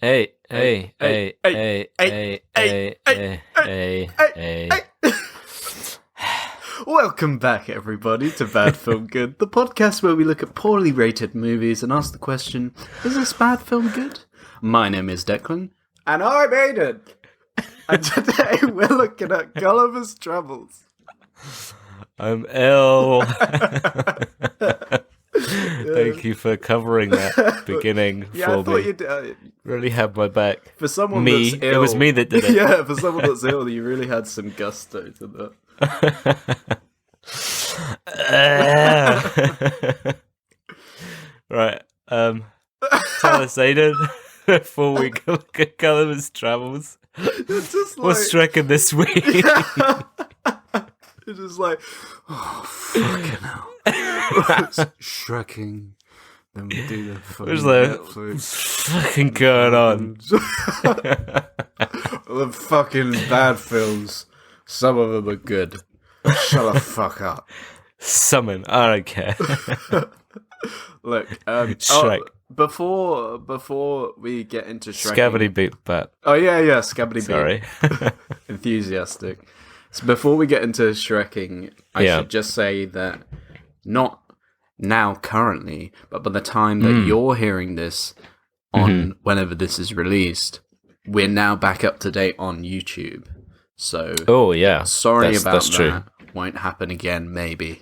Hey, hey, hey, hey, hey, hey, hey, hey, hey. Welcome back, everybody, to Bad Film Good, the podcast where we look at poorly rated movies and ask the question, is this bad film good? My name is Declan. And I'm Aiden. And today we're looking at Gulliver's Travels. I'm ill. Thank you for covering that beginning for I thought me. you'd... Really had my back. for someone Me. that's ill... It was me that did it. Yeah, for someone that's ill, you really had some gusto to that. Right. Tell us, Aiden, before we look at Gulliver's Travels. It's just like... What's Shrek in this week? It's just like, oh, fucking hell. It's Shrekking. Then we do the fucking What's that? Netflix. What's fucking going on? The fucking bad films. Some of them are good. Shut the fuck up. Summon. I don't care. Look, Shrek. Before we get into Shrekking... Scabbity beat bat. Oh, yeah, Scabbity beat. Sorry. Enthusiastic. So before we get into Shrekking, I should just say that not now currently, but by the time that you're hearing this on whenever this is released, we're now back up to date on YouTube. So sorry about that's that. True. Won't happen again, maybe.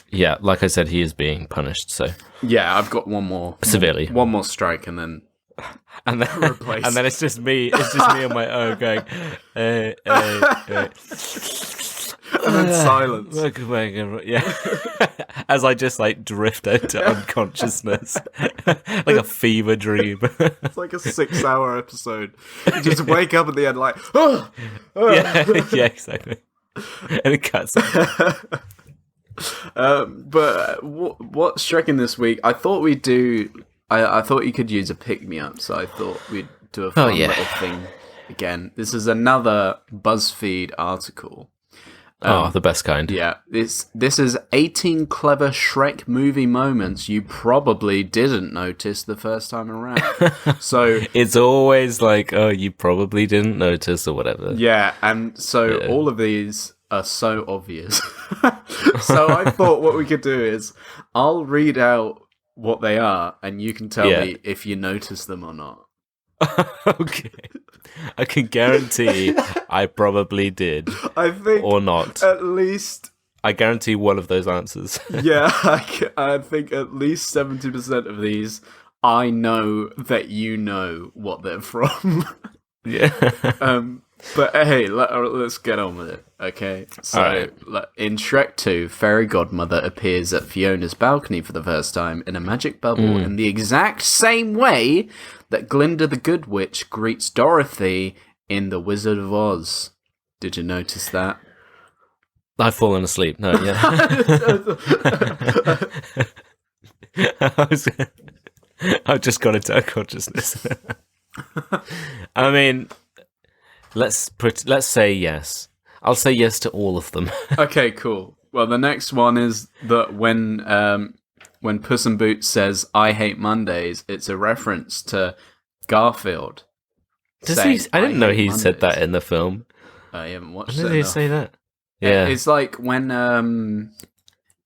Yeah, like I said, he is being punished, so Yeah, I've got one more severely. one more strike and then and then it's just me on my own going and then silence. Yeah. As I just like drift into unconsciousness. Like a fever dream. It's like a 6-hour episode. You just wake up at the end like yeah, exactly. And it cuts. But what's Shrekking this week? I thought we'd do. I thought you could use a pick-me-up, so I thought we'd do a fun little thing again. This is another BuzzFeed article. The best kind. Yeah, this is 18 clever Shrek movie moments you probably didn't notice the first time around. So it's always like, oh, you probably didn't notice or whatever. Yeah, and so all of these are so obvious. So I thought what we could do is I'll read out what they are, and you can tell me if you notice them or not. Okay. I can guarantee I probably did. I think or not. At least I guarantee one of those answers. Yeah, I think at least 70% of these I know that you know what they're from. Yeah. But hey, let's get on with it, okay? So, in Shrek 2, Fairy Godmother appears at Fiona's balcony for the first time in a magic bubble in the exact same way that Glinda the Good Witch greets Dorothy in The Wizard of Oz. Did you notice that? I've fallen asleep. No, yeah. I've just got into unconsciousness. I mean... Let's say yes. I'll say yes to all of them. Okay, cool. Well, the next one is that when Puss in Boots says "I hate Mondays," it's a reference to Garfield. Does he? I didn't know he said that in the film. I haven't watched it. Did he say that? Yeah, it's like when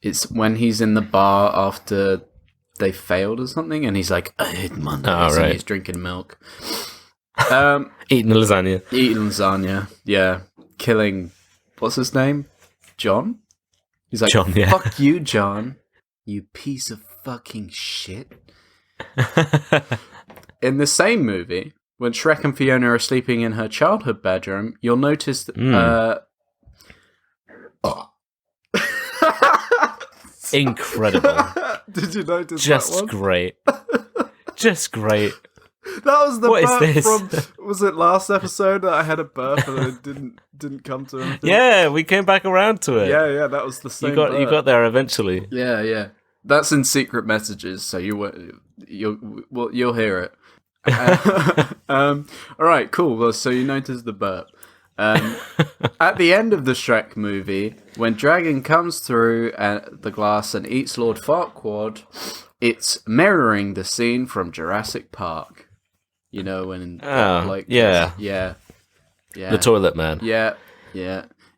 he's in the bar after they failed or something, and he's like, "I hate Mondays," and he's drinking milk. Eating lasagna, yeah. Killing, what's his name? John? He's like, John, yeah. Fuck you, John, you piece of fucking shit. In the same movie, when Shrek and Fiona are sleeping in her childhood bedroom, you'll notice that, incredible. Did you notice Just that one? Great. Just great. That was the what burp is this? from. Was it last episode that I had a burp and it didn't come to anything? Yeah, we came back around to it. Yeah, that was the same. You got there eventually. Yeah. That's in secret messages, so you'll hear it. All right, cool. Well, so you noticed the burp. At the end of the Shrek movie, when Dragon comes through the glass and eats Lord Farquaad, it's mirroring the scene from Jurassic Park. You know, when yeah. yeah. The toilet man. Yeah.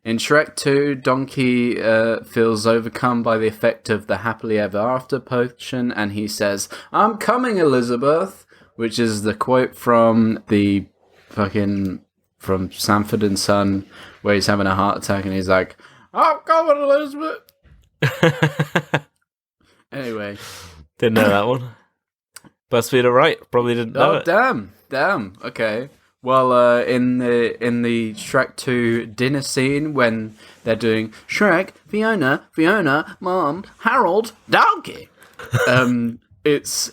In Shrek 2, Donkey feels overcome by the effect of the happily ever after potion, and he says, "I'm coming, Elizabeth," which is the quote from the from Sanford and Son, where he's having a heart attack, and he's like, "I'm coming, Elizabeth." Anyway, didn't know that one. BuzzFeed are right. Probably didn't know it. Damn. Okay. Well, in the Shrek 2 dinner scene, when they're doing Shrek, Fiona, Mom, Harold, Donkey, it's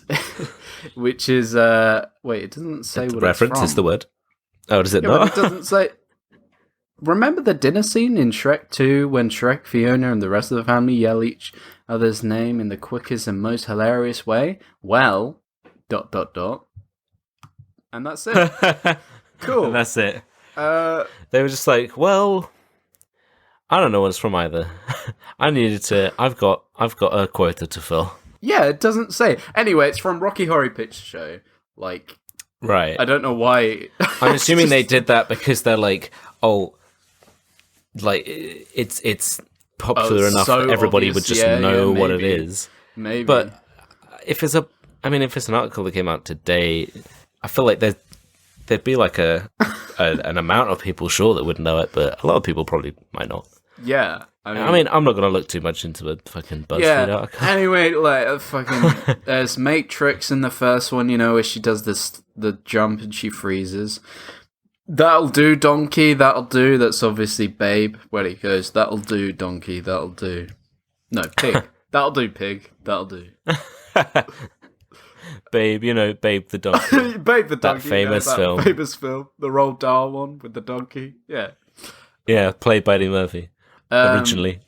which is wait, it doesn't say what reference it's from. Is the word. Oh, does it Yeah, not? but it doesn't say. Remember the dinner scene in Shrek 2 when Shrek, Fiona, and the rest of the family yell each other's name in the quickest and most hilarious way? Well, ... And that's it. Cool. And that's it. They were just like, well, I don't know what it's from either. I've got a quota to fill. Yeah, it doesn't say. Anyway, it's from Rocky Horror Picture Show. Like, right. I don't know why. I'm assuming they did that because they're like, oh, like it's popular enough that everybody obvious. would just know what it maybe. is. Maybe. But if it's an article that came out today, I feel like there'd be like an amount of people sure that would know it, but a lot of people probably might not. Yeah. I mean, I'm not going to look too much into a fucking BuzzFeed article. Anyway, like, there's Matrix in the first one, you know, where she does the jump and she freezes. That'll do, Donkey, that'll do. That's obviously Babe. Where he goes, that'll do, Donkey, that'll do. No, Pig. That'll do, Pig. That'll do. Babe, Babe the Donkey. Babe the Donkey. That famous film. Famous film. The Roald Dahl one with the donkey. Yeah. Yeah, played by Eddie Murphy. Originally.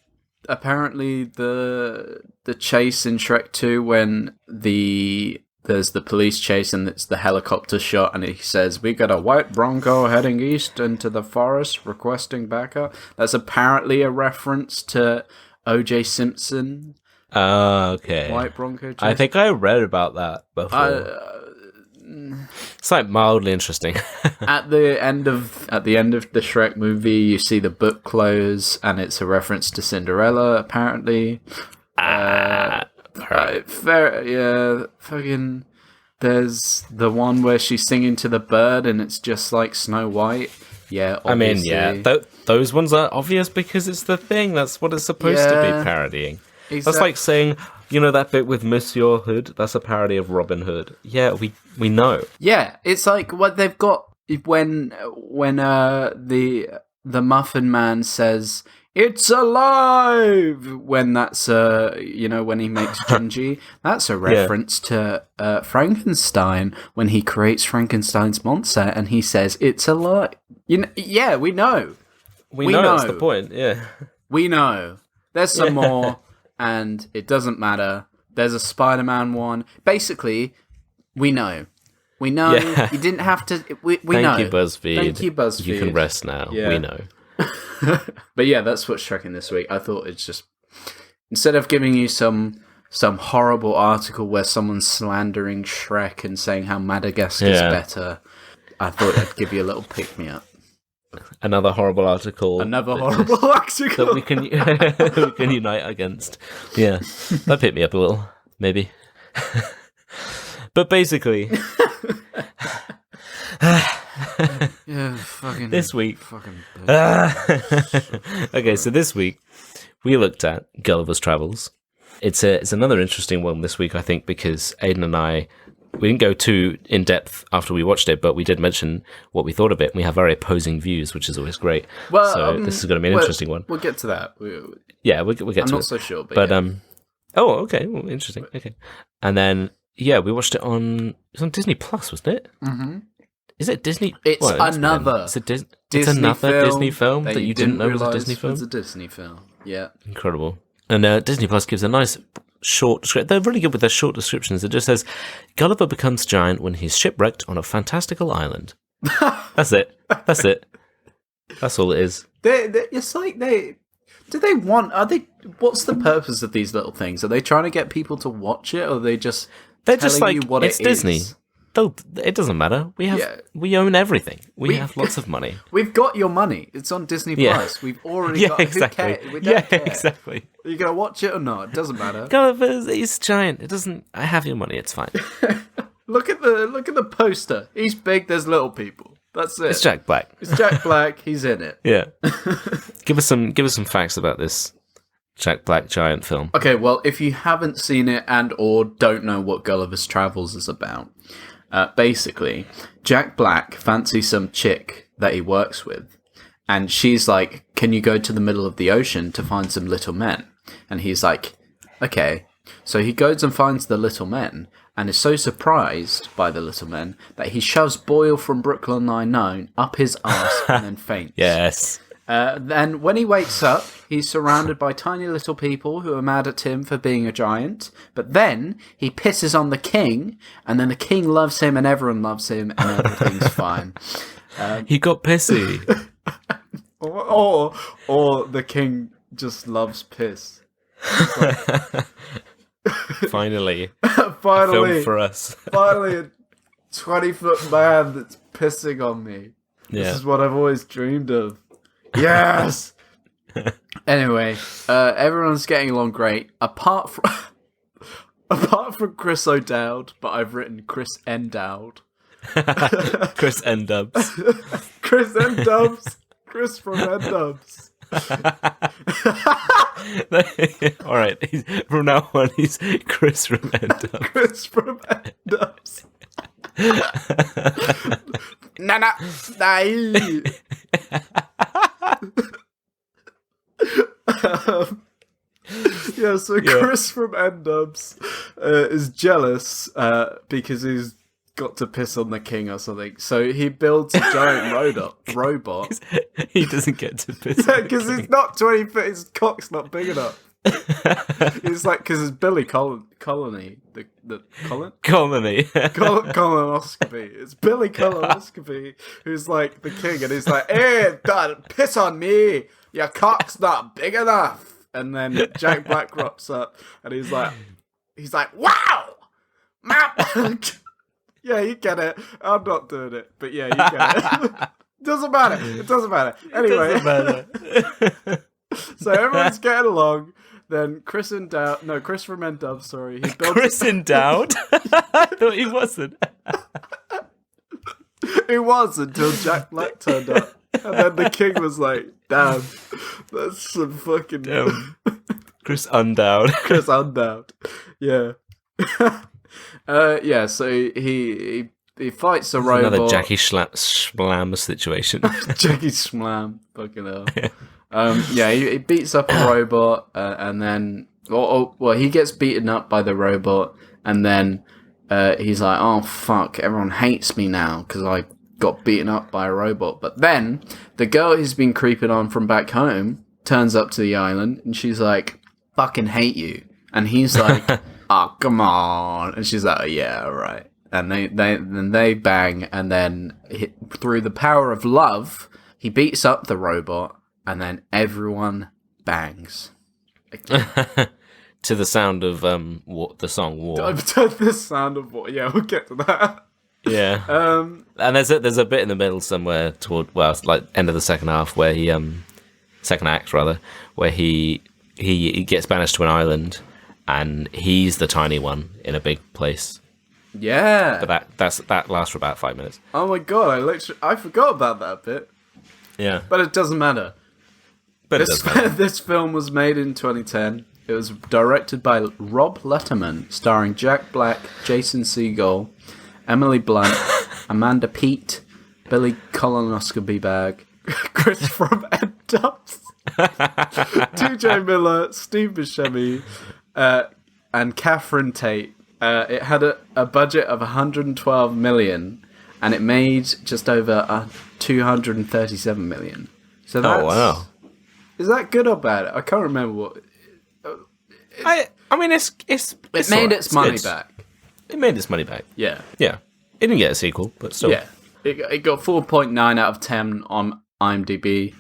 Apparently, the chase in Shrek 2 when there's the police chase and it's the helicopter shot and he says, "We got a white Bronco heading east into the forest requesting backup." That's apparently a reference to O.J. Simpson. Okay. White Bronco chase. I think I read about that before. It's like mildly interesting. At the end of the Shrek movie, you see the book close, and it's a reference to Cinderella. Apparently, fucking. There's the one where she's singing to the bird, and it's just like Snow White. Yeah, obviously. I mean, yeah, those ones are obvious because it's the thing. That's what it's supposed to be parodying. That's like saying, that bit with Monsieur Hood, that's a parody of Robin Hood. Yeah, we know. Yeah, it's like what they've got when the Muffin Man says, "It's alive!" when that's when he makes Gingy, that's a reference to Frankenstein when he creates Frankenstein's monster and he says, "It's alive." Yeah, we know. We know that's the point, yeah. We know. There's some more. And it doesn't matter. There's a Spider-Man one. Basically, we know. We know. Yeah. You didn't have to. We know. Thank you, BuzzFeed. Thank you, BuzzFeed. You can rest now. Yeah. We know. But yeah, that's what's Shreking this week. I thought it's just, instead of giving you some horrible article where someone's slandering Shrek and saying how Madagascar's better, I thought I'd give you a little pick-me-up. Another horrible article. That we can unite against. Yeah, that picked me up a little, maybe. But basically, this week. Okay, so this week we looked at Gulliver's Travels. It's another interesting one this week, I think, because Aidan and I. We didn't go too in-depth after we watched it, but we did mention what we thought of it. We have very opposing views, which is always great. Well, so this is going to be an interesting one. We'll get to that. We'll get to it. I'm not so sure, but oh, okay. Well, interesting. Okay. And then, we watched it on Disney Plus, wasn't it? Mm-hmm. Is it Disney? It's another Disney film that you didn't know was a Disney film? It's a Disney film, yeah. Incredible. And Disney Plus gives a nice short description. They're really good with their short descriptions. It just says, Gulliver becomes giant when he's shipwrecked on a fantastical island. That's it. That's all it is. It's like what's the purpose of these little things? Are they trying to get people to watch it, or are they just telling you what it's it Disney. is? it doesn't matter. We own everything. We have lots of money. We've got your money. It's on Disney Plus. We've already got. Exactly. Who cares? We don't care. Exactly. Are you gonna watch it or not? It doesn't matter. Gulliver, he's giant. It doesn't. I have your money. It's fine. Look at the poster. He's big. There's little people. That's it. It's Jack Black. It's Jack Black. He's in it. Yeah. Give us some facts about this Jack Black giant film. Okay, well, if you haven't seen it and or don't know what Gulliver's Travels is about, basically, Jack Black fancies some chick that he works with, and she's like, "Can you go to the middle of the ocean to find some little men?" And he's like, "Okay." So he goes and finds the little men, and is so surprised by the little men that he shoves Boyle from Brooklyn Nine-Nine up his arse and then faints. Yes. Then when he wakes up, he's surrounded by tiny little people who are mad at him for being a giant. But then he pisses on the king, and then the king loves him and everyone loves him and everything's fine. He got pissy. or the king just loves piss. Finally. Finally. A film for us. Finally a 20-foot man that's pissing on me. Yeah. This is what I've always dreamed of. Yes! Anyway, everyone's getting along great, apart from Chris O'Dowd, but I've written Chris Endowd. Chris N-Dubs. Chris N-Dubs. Chris from N-Dubs. All right, from now on, he's Chris from N-Dubs. Chris from N-Dubs. Nana, die. Chris from N-Dubs is jealous because he's got to piss on the king or something. So he builds a giant robot. He doesn't get to piss. Yeah, because he's not 20 feet. His cock's not big enough. It's like because it's Billy Colony, the Colony. colonoscopy. It's Billy Colonoscopy who's like the king, and he's like, "Hey, Dad, piss on me. Your cock's not big enough." And then Jack Black rocks up, and he's like, "Wow, yeah, you get it. I'm not doing it, but yeah, you get it. Doesn't matter. It doesn't matter. Anyway, so everyone's getting along. Then Chris from N-Dubs, sorry. He built Chris Endowed? I thought he wasn't. He was until Jack Black turned up. And then the king was like, "Damn, that's some fucking..." Chris Undowed. Chris Undowed. Yeah. So he fights a robot. Another Jackie Schlam situation. Jackie Schlam. Fucking hell. He beats up a robot, and then... he gets beaten up by the robot, and then he's like, "Oh, fuck, everyone hates me now, because I got beaten up by a robot." But then, the girl who's been creeping on from back home turns up to the island, and she's like, "Fucking hate you." And he's like, "Oh, come on." And she's like, "Oh, yeah, alright." And they bang, and then through the power of love, he beats up the robot, and then everyone bangs. To the sound of the song War. The sound of War. Yeah, we'll get to that. Yeah. And there's a bit in the middle somewhere like end of the second half where second act rather, where he gets banished to an island, and he's the tiny one in a big place. Yeah. But that lasts for about 5 minutes. Oh my god, I forgot about that bit. Yeah. But it doesn't matter. This film was made in 2010. It was directed by Rob Letterman, starring Jack Black, Jason Segel, Emily Blunt, Amanda Peet, Billy Colonoscopy Bag, Chris from N-Dubs, TJ Miller, Steve Buscemi, and Catherine Tate. It had a budget of $112 million, and it made just over $237 million. So that's... Oh, wow. Is that good or bad? I can't remember what... I mean, it's It made its money back. It made its money back. Yeah. Yeah. It didn't get a sequel, but still. Yeah. It got 4.9 out of 10 on IMDb,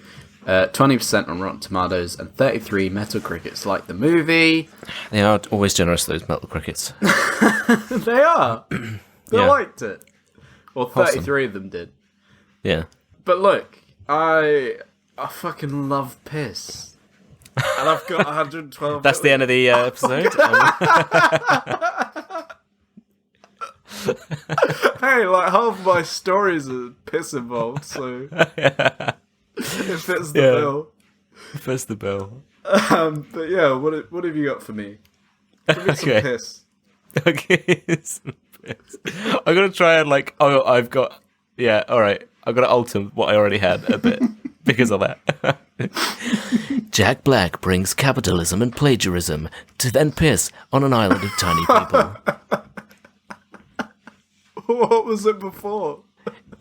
20% on Rotten Tomatoes, and 33 Metacritics like the movie. They are always generous, those Metal Crickets. They are. They Yeah. liked it. Well, 33 of them did. Yeah. But look, I fucking love piss. And I've got 112. That's the end of the episode. Hey, like half my stories are piss involved, so it fits the bill. Fits the bill. But yeah, what have you got for me? Give me some piss. Okay. Some piss. I'm gonna try and I've got alright. I'm gonna alter what I already had a bit because of that. Jack Black brings capitalism and plagiarism to then piss on an island of tiny people. What was it before?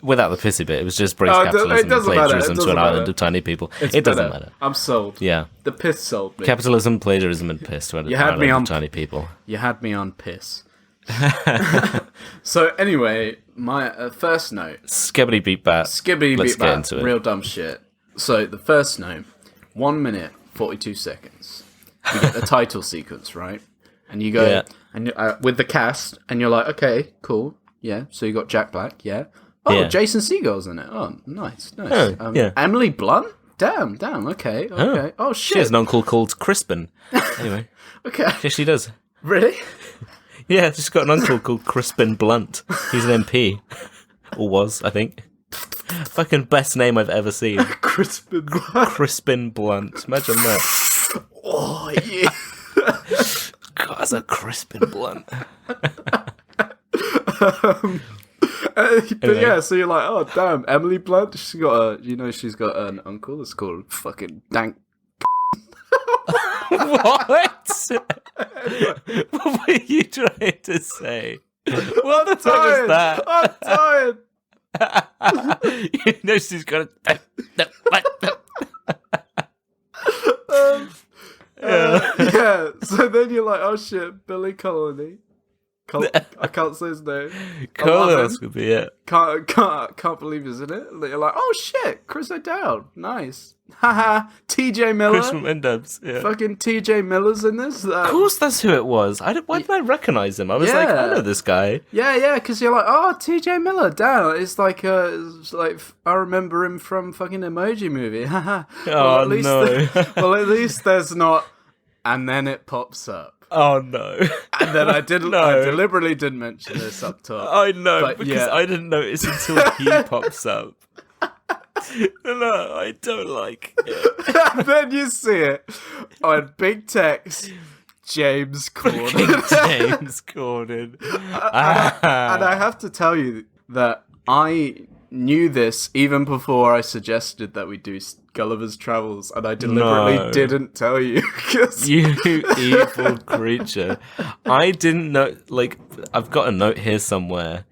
Without the pissy bit, it was just brings capitalism and plagiarism to an island of tiny people. It doesn't matter. I'm sold. Yeah. The piss sold me. Capitalism, plagiarism, and piss to an island of tiny people. You had me on piss. So anyway, my first note. Skibbity beat bat. Skibbity Let's beat get bat. into it. Real dumb shit. So the first note, 1 minute, 42 seconds. You get the title sequence, right? And you go, and with the cast, and you're like, okay, cool. Yeah, so you got Jack Black, yeah. Oh, yeah. Jason Segel's in it. Oh, nice. Oh, yeah. Emily Blunt? Damn, okay. Oh, shit. She has an uncle called Crispin. Anyway. Okay. Yeah, she does. Really? Yeah, she's got an uncle called Crispin Blunt. He's an MP. Or was, I think. Fucking best name I've ever seen. Crispin Blunt. Crispin Blunt. Imagine that. Oh, yeah. God, that's a Crispin Blunt. But yeah, so you're like, oh damn, Emily Blunt. She's got she's got an uncle that's called fucking Dank. What? What were you trying to say? What the fuck was that? I'm tired. You know she's got a. Yeah. So then you're like, oh shit, Billy Connolly. I can't say his name. Colonoscopy, yeah. Can't believe he's in it. You're like, oh shit, Chris O'Dowd, nice. Haha, TJ Miller. Chris from N-Dubs, yeah. Fucking TJ Miller's in this. Of course, that's who it was. Why did I recognize him? I was like, I know this guy. Yeah, because you're like, oh, TJ Miller, damn. It's like I remember him from fucking Emoji Movie. Oh no. Well, at least there's not. And then it pops up. Oh no! And then I didn't. I deliberately didn't mention this up top. I know because I didn't notice until he pops up. No, I don't like it. And then you see it on big text. James Corden. James Corden. And I have to tell you that I knew this even before I suggested that we do Gulliver's Travels, and I deliberately didn't tell you. You evil creature. I didn't know, I've got a note here somewhere.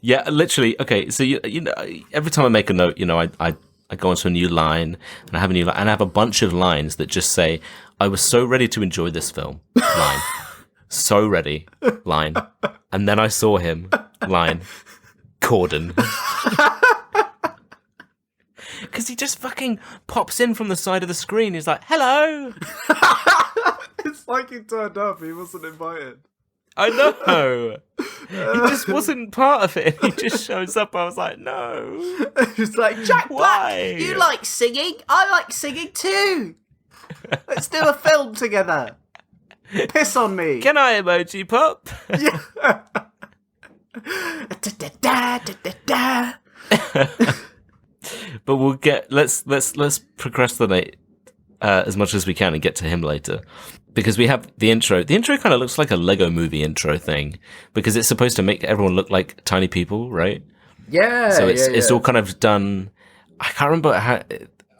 Yeah, literally, okay, so you know, every time I make a note, I go onto a new line, and I have a new line, and I have a bunch of lines that just say, I was so ready to enjoy this film, line. So ready, line. And then I saw him, line. Corden. Because he just fucking pops in from the side of the screen. He's like, hello. It's like he turned up. He wasn't invited. I know. He just wasn't part of it. He just shows up. I was like, no. He's like, Jack Why? Black, you like singing? I like singing too. Let's do a film together. Piss on me. Can I emoji pop? Yeah. But we'll get let's procrastinate as much as we can and get to him later, because we have the intro. The intro kind of looks like a Lego Movie intro thing because it's supposed to make everyone look like tiny people, right? Yeah. So it's all kind of done. I can't remember how.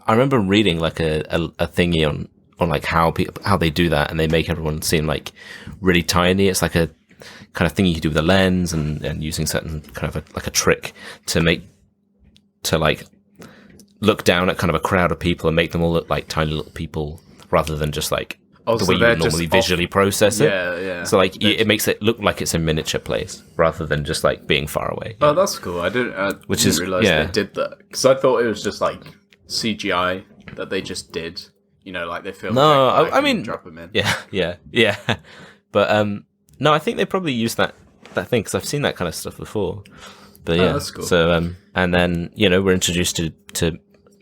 I remember reading like a thingy on like how they do that, and they make everyone seem like really tiny. It's like a kind of thing you can do with a lens and using certain kind of like a trick to look down at kind of a crowd of people and make them all look like tiny little people rather than just like the way you would normally visually process it. Yeah. So like it makes it look like it's a miniature place rather than just like being far away. Oh, that's cool. I didn't realize they did that, because I thought it was just like CGI that they just did. Like they filmed. No, I mean, drop them in. Yeah. But no, I think they probably used that that thing because I've seen that kind of stuff before. But yeah, that's cool. So and then we're introduced to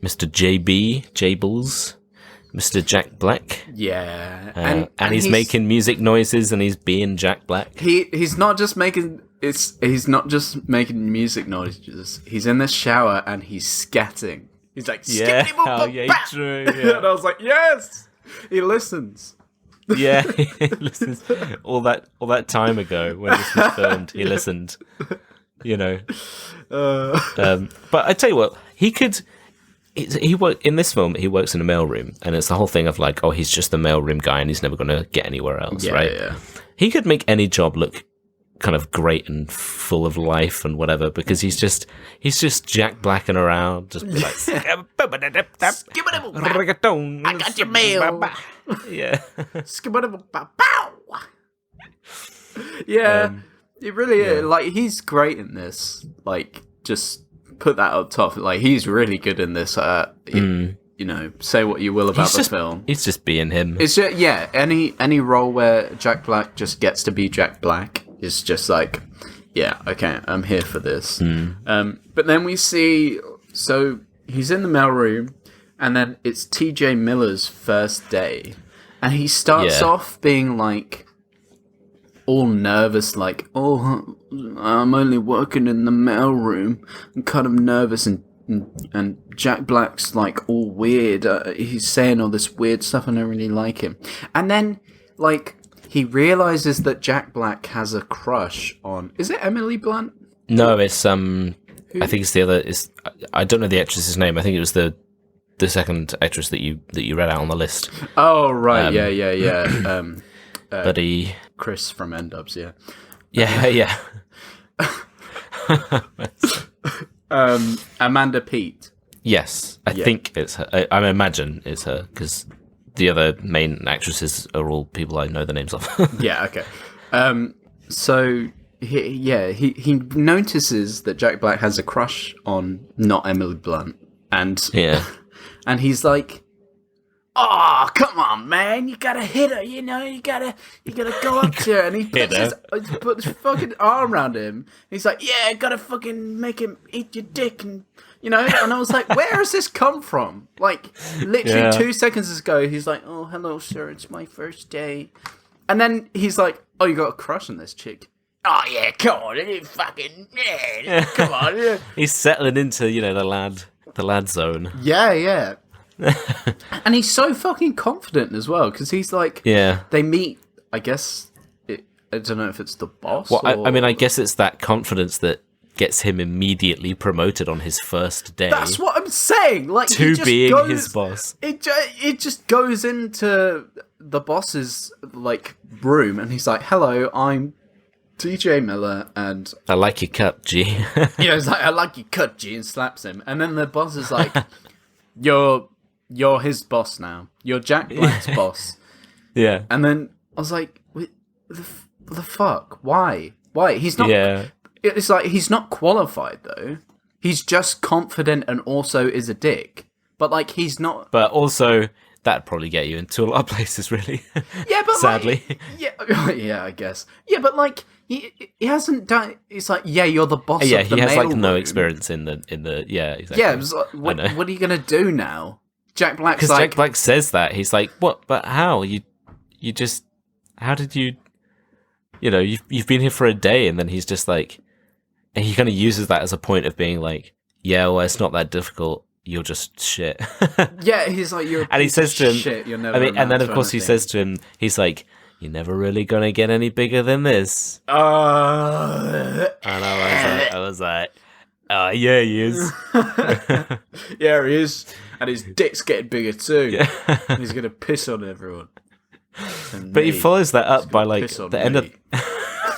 Mr. JB Jables, Mr. Jack Black. Yeah, and he's making music noises and he's being Jack Black. He's not just making music noises. He's in the shower and he's scatting. He's like, true. Yeah. And I was like, yes, he listens. Yeah, he listens. All that time ago when this was filmed, he listened. But I tell you what, he work in this film. He works in a mailroom, and it's the whole thing of like, oh, he's just the mailroom guy, and he's never going to get anywhere else, right? Yeah. He could make any job look kind of great and full of life and whatever, because he's just Jack Blacking around, just be like, I got your mail. Yeah. Yeah, it really is. Like, he's great in this. Like, just put that up top. Like, he's really good in this. Say what you will about the film. He's just being him. It's just, any role where Jack Black just gets to be Jack Black is just like, yeah, okay, I'm here for this. But then we see, so he's in the mailroom, and then it's TJ Miller's first day, and he starts off being like all nervous, like, oh, I'm only working in the mailroom. I'm kind of nervous, and Jack Black's like all weird. He's saying all this weird stuff. I don't really like him. And then like he realizes that Jack Black has a crush on. Is it Emily Blunt? No, it's I think it's the other. I don't know the actress's name. I think it was the second actress that you read out on the list. Oh right, yeah. Buddy Chris from N-Dubs, yeah. Yeah. Amanda Peet. Yes, I think it's her. I imagine it's her, because the other main actresses are all people I know the names of. Yeah, okay. So he notices that Jack Black has a crush on not Emily Blunt, and he's like, oh, come on, man! You gotta hit her, you gotta go up to her. And he puts his fucking arm around him. He's like, yeah, gotta fucking make him eat your dick, and And I was like, where has this come from? Like, literally 2 seconds ago, he's like, oh, hello, sir, it's my first day. And then he's like, oh, you got a crush on this chick? Oh, yeah, come on, come on. Yeah. He's settling into, the lad zone. Yeah. And he's so fucking confident as well, because he's like, they meet, I guess, I don't know if it's the boss. Well, I mean, I guess it's that confidence that gets him immediately promoted on his first day. That's what I'm saying. Like, to being his boss. It just goes into the boss's room, and he's like, "Hello, I'm TJ Miller, and I like your cut, G." He's like, "I like your cut, G," and slaps him. And then the boss is like, "You're his boss now. You're Jack Black's boss." Yeah. And then I was like, the fuck? Why? He's not. Yeah. It's like he's not qualified though. He's just confident and also is a dick. But he's not. But also that'd probably get you into a lot of places, really. Yeah, but sadly. Yeah, I guess. Yeah, but he hasn't done. It's like, yeah, you're the boss. Yeah, of the he has mail no room. experience in the. Yeah, exactly. Yeah, it was like, what are you gonna do now? Jack Black's because Jack Black says that he's like, what? But how you just? How did you? You've been here for a day, and then he's just like. And he kind of uses that as a point of being like, yeah, well, it's not that difficult. You're just shit. Yeah, he's like, you're a and he says to him, shit. You're never and then of course he says to him, he's like, you're never really gonna get any bigger than this. And I was like, oh yeah, he is. Yeah, he is. And his dick's getting bigger too. Yeah. He's gonna piss on everyone. But he follows that up by the end of.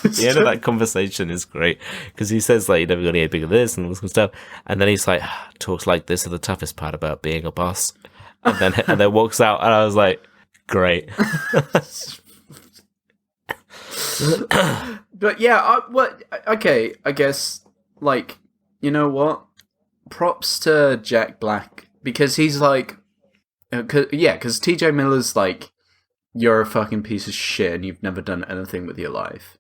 The end of that conversation is great because he says you're never going to get bigger than this and all this kind of stuff, and then he's like, talks like this are the toughest part about being a boss, and then walks out, and I was like, great. But yeah, okay, I guess you know what? Props to Jack Black because he's like, because TJ Miller's like, you're a fucking piece of shit and you've never done anything with your life.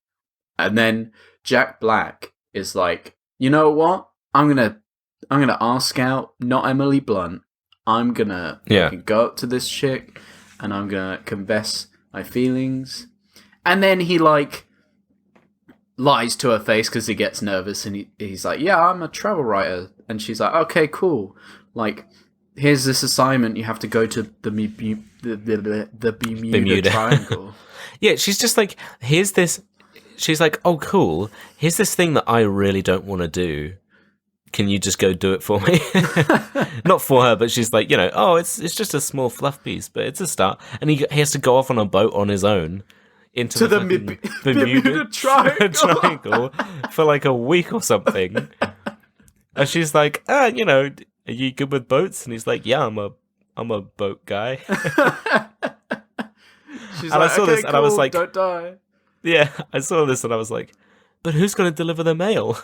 And then Jack Black is like, you know what? I'm gonna ask out, not Emily Blunt. I'm gonna go up to this chick, and I'm gonna confess my feelings. And then he like lies to her face because he gets nervous, and he's like, yeah, I'm a travel writer. And she's like, okay, cool. Like, here's this assignment. You have to go to the Bermuda Triangle. Yeah, she's just like, here's this. She's like, oh, cool. Here's this thing that I really don't want to do. Can you just go do it for me? Not for her, but she's like, it's just a small fluff piece, but it's a start. And he has to go off on a boat on his own into the Bermuda Triangle for like a week or something. And she's like, are you good with boats? And he's like, yeah, I'm a boat guy. She's and like, I saw this, cool, and I was like, don't die. Yeah, I saw this, and I was like, but who's going to deliver the mail?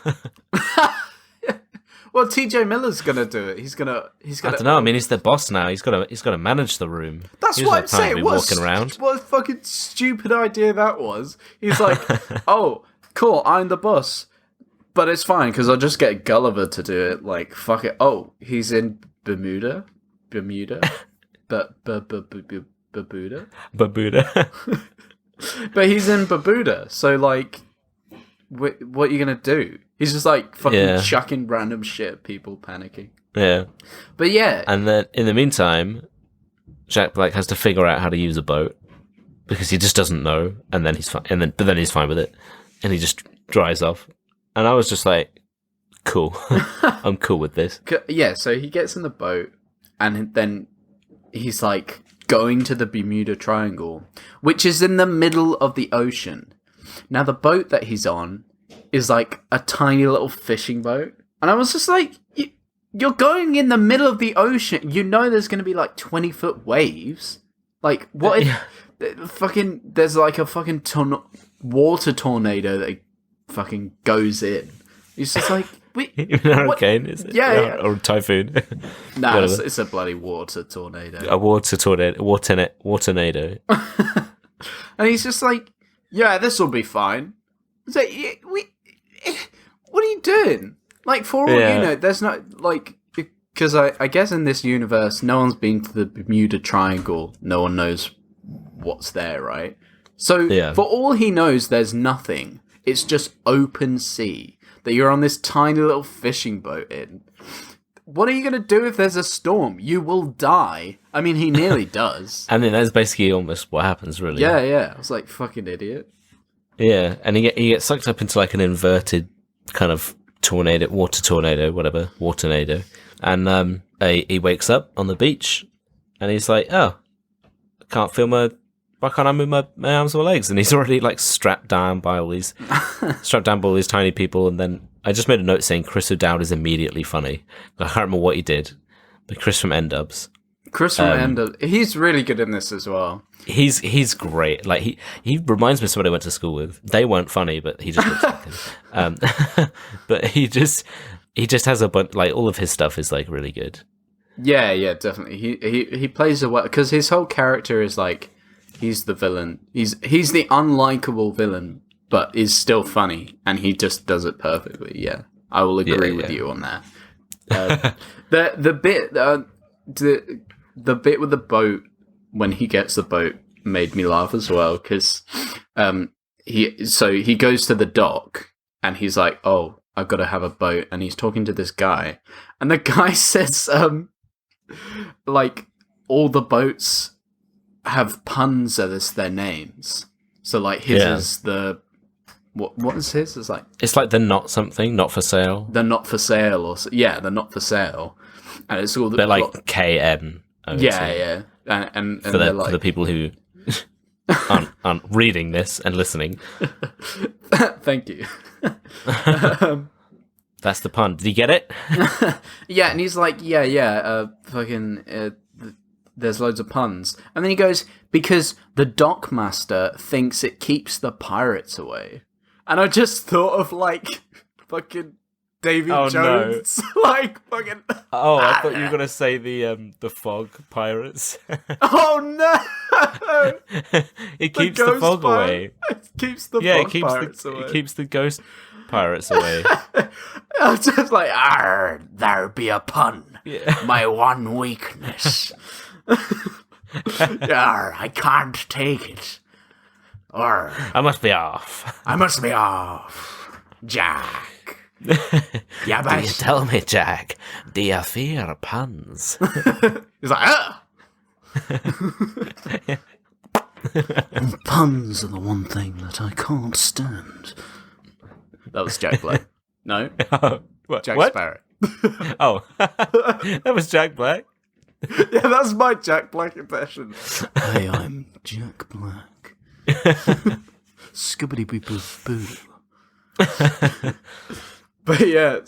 Well, TJ Miller's gonna do it. He's gonna. I don't know. I mean, he's the boss now. He's got to manage the room. That's what I'm saying. Walking around. What a fucking stupid idea that was. He's like, oh, cool. I'm the boss, but it's fine because I'll just get Gulliver to do it. Like, fuck it. Oh, he's in Bermuda, but Barbuda. But he's in Barbuda, so like, what are you gonna do? He's just like fucking chucking random shit at people, panicking. Yeah. But yeah. And then in the meantime, Jack Black has to figure out how to use a boat because he just doesn't know, and then he's fine. But then he's fine with it, and he just dries off. And I was just like, cool, I'm cool with this. Yeah. So he gets in the boat, and then he's like going to the Bermuda Triangle, which is in the middle of the ocean. Now the boat that he's on is like a tiny little fishing boat. And I was just like, you're going in the middle of the ocean. You know there's going to be like 20-foot waves. Like, what if there's like a fucking water tornado that fucking goes in? It's just like, hurricane, is it? Yeah. Or typhoon. No, it's a bloody water tornado. A water tornado. Water-nado. And he's just like, yeah, this will be fine. It's like, what are you doing? Like, for all you know, there's not, like, because I guess in this universe, no one's been to the Bermuda Triangle. No one knows what's there, right? So, for all he knows, there's nothing. It's just open sea that you're on this tiny little fishing boat in. What are you going to do if there's a storm? You will die. I mean, he nearly does. I mean, that's basically almost what happens, really. Yeah. I was like, fucking idiot. Yeah, and he gets sucked up into like an inverted kind of water tornado. And he wakes up on the beach, and he's like, oh, why can't I move my arms or legs? And he's already like strapped down by all these tiny people. And then I just made a note saying Chris O'Dowd is immediately funny. I can't remember what he did, but Chris from N-Dubs. He's really good in this as well. He's great. Like he reminds me of somebody I went to school with. They weren't funny, but he just looks like him. But he just has a bunch. Like all of his stuff is like really good. Yeah, definitely. He plays a well because his whole character is like he's the villain. He's the unlikable villain, but is still funny, and he just does it perfectly. Yeah, I will agree with you on that. The bit with the boat when he gets the boat made me laugh as well because he goes to the dock and he's like, oh, I've got to have a boat, and he's talking to this guy, and the guy says like all the boats have puns as their names, so like his is the what is his? It's like the not something, not for sale. The not for sale, or the not for sale, and it's all they're like KN. Yeah, and for the people who aren't reading this and listening. Thank you. That's the pun. Did you get it? Yeah, and he's like, there's loads of puns, and then he goes, because the dockmaster thinks it keeps the pirates away, and I just thought of like fucking Davy Jones, no. Like fucking. Oh, I thought you were gonna say the fog pirates. Oh no! It keeps the fog away. It keeps the fog pirates away. It keeps the ghost. pirates away. I was just like, there be a pun. Yeah. My one weakness. I can't take it. I must be off. I must be off. Jack. Yeah, Do you tell me, Jack? Do you fear puns? He's like, puns are the one thing that I can't stand. That was Jack Black. No? Jack what? Sparrow. Oh, that was Jack Black. Yeah, that's my Jack Black impression. Hey, I'm Jack Black. Scubbity boo boo. But yeah,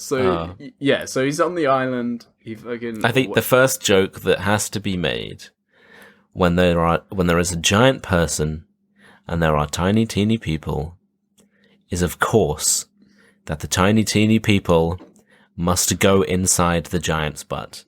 so he's on the island. I think the first joke that has to be made when there is a giant person and there are tiny teeny people is, of course, that the tiny teeny people must go inside the giant's butt.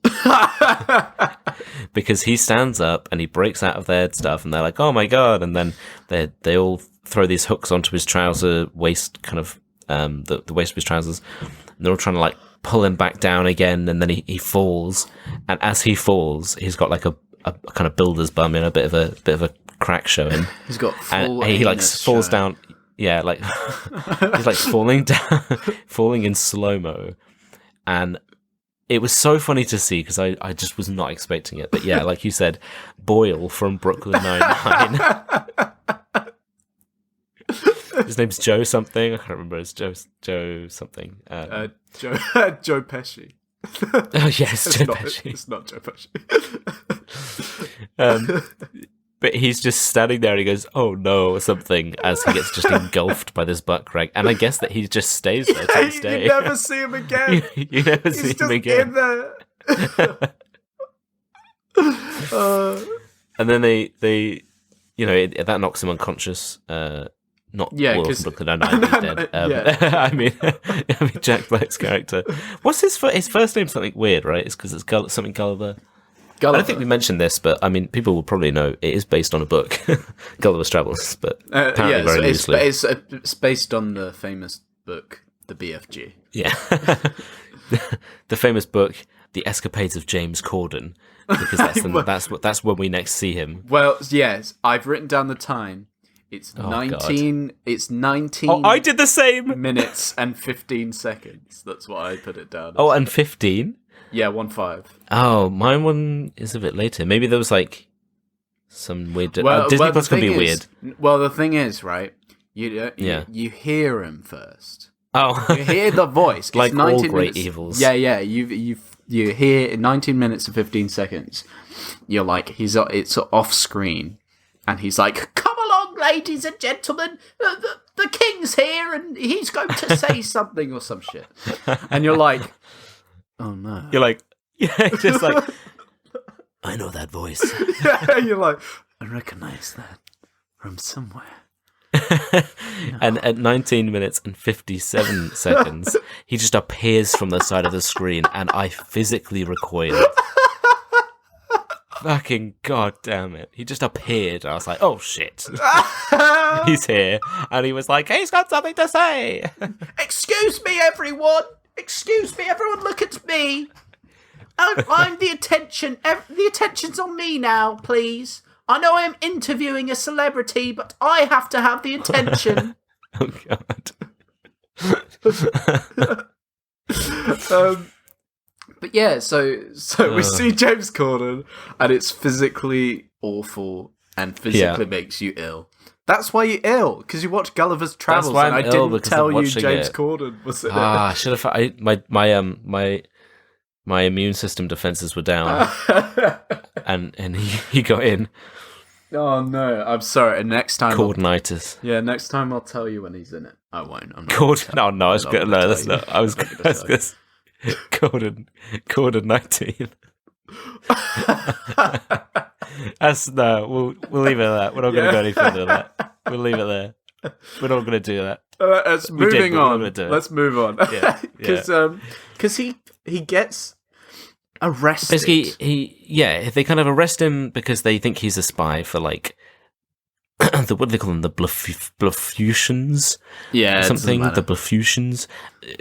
Because he stands up and he breaks out of their stuff and they're like, oh my god, and then they all throw these hooks onto his trouser waist, kind of the waist of his trousers, and they're all trying to like pull him back down again, and then he falls, and as he falls he's got like a kind of builder's bum in, a bit of a crack showing. He's got full and he like falls down. Yeah, like he's like falling in slow-mo. And it was so funny to see because I just was not expecting it. But yeah, like you said, Boyle from Brooklyn Nine-Nine. His name's Joe something. I can't remember. It's Joe something. Joe Pesci. Oh yes, Joe Pesci. It's not Joe Pesci. But he's just standing there and he goes, oh no, or something, as he gets just engulfed by this butt crack. And I guess that he just stays there to this day. You never see him again. You never see him again. In there. And then they that knocks him unconscious. Not Boyle from Brooklyn Nine-Nine, he's dead. I mean Jack Black's character. What's his first name? Something weird, right? It's because it's something Gulliver. I don't think we mentioned this, but I mean, people will probably know it is based on a book, Gulliver's Travels, but apparently very loosely. It's based on the famous book, The BFG. Yeah. The famous book, The Escapades of James Corden, because that's when we next see him. Well, yes, I've written down the time. It's 19. God. It's 19. Oh, I did the same. Minutes and 15 seconds. That's what I put it down. Oh, and 15. Yeah, 1-5. Oh, mine one is a bit later. Maybe there was like some weird. Disney Plus can be weird. Well, the thing is, right? You hear him first. Oh, you hear the voice. Like it's 19 all great minutes. evils. Yeah. You hear 19 minutes and 15 seconds. You're like it's off screen, and he's like, "Come along, ladies and gentlemen. The king's here, and he's going to say something or some shit." And you're like, oh no. You're like, yeah, just like, I know that voice. Yeah, you're like, I recognize that from somewhere. And at 19 minutes and 57 seconds, he just appears from the side of the screen, and I physically recoiled. Fucking god damn it. He just appeared. I was like, oh shit. He's here. And he was like, he's got something to say. Excuse me, everyone. Excuse me, everyone, look at me. I'm the attention. The attention's on me now, please. I know I'm interviewing a celebrity, but I have to have the attention. Oh, God. But yeah, so we see James Corden, and it's physically awful and physically makes you ill. That's why you're ill, because you watch Gulliver's Travels, and I didn't tell you James Corden was in it. I should have. My immune system defenses were down, and he got in. Oh no, I'm sorry. And next time, Cordenitis. Yeah, next time I'll tell you when he's in it. I won't. I'm not. No, I was gonna. No, that's not. I was gonna. Corden 19. That's no. We'll leave it at that. We're not gonna go any further than that. We'll leave it there. We're not gonna do that. Let's moving on. Let's move on. Because he gets arrested. Basically, they kind of arrest him because they think he's a spy for like what do they call them? The Blufutians? Yeah, something. The Blufutians,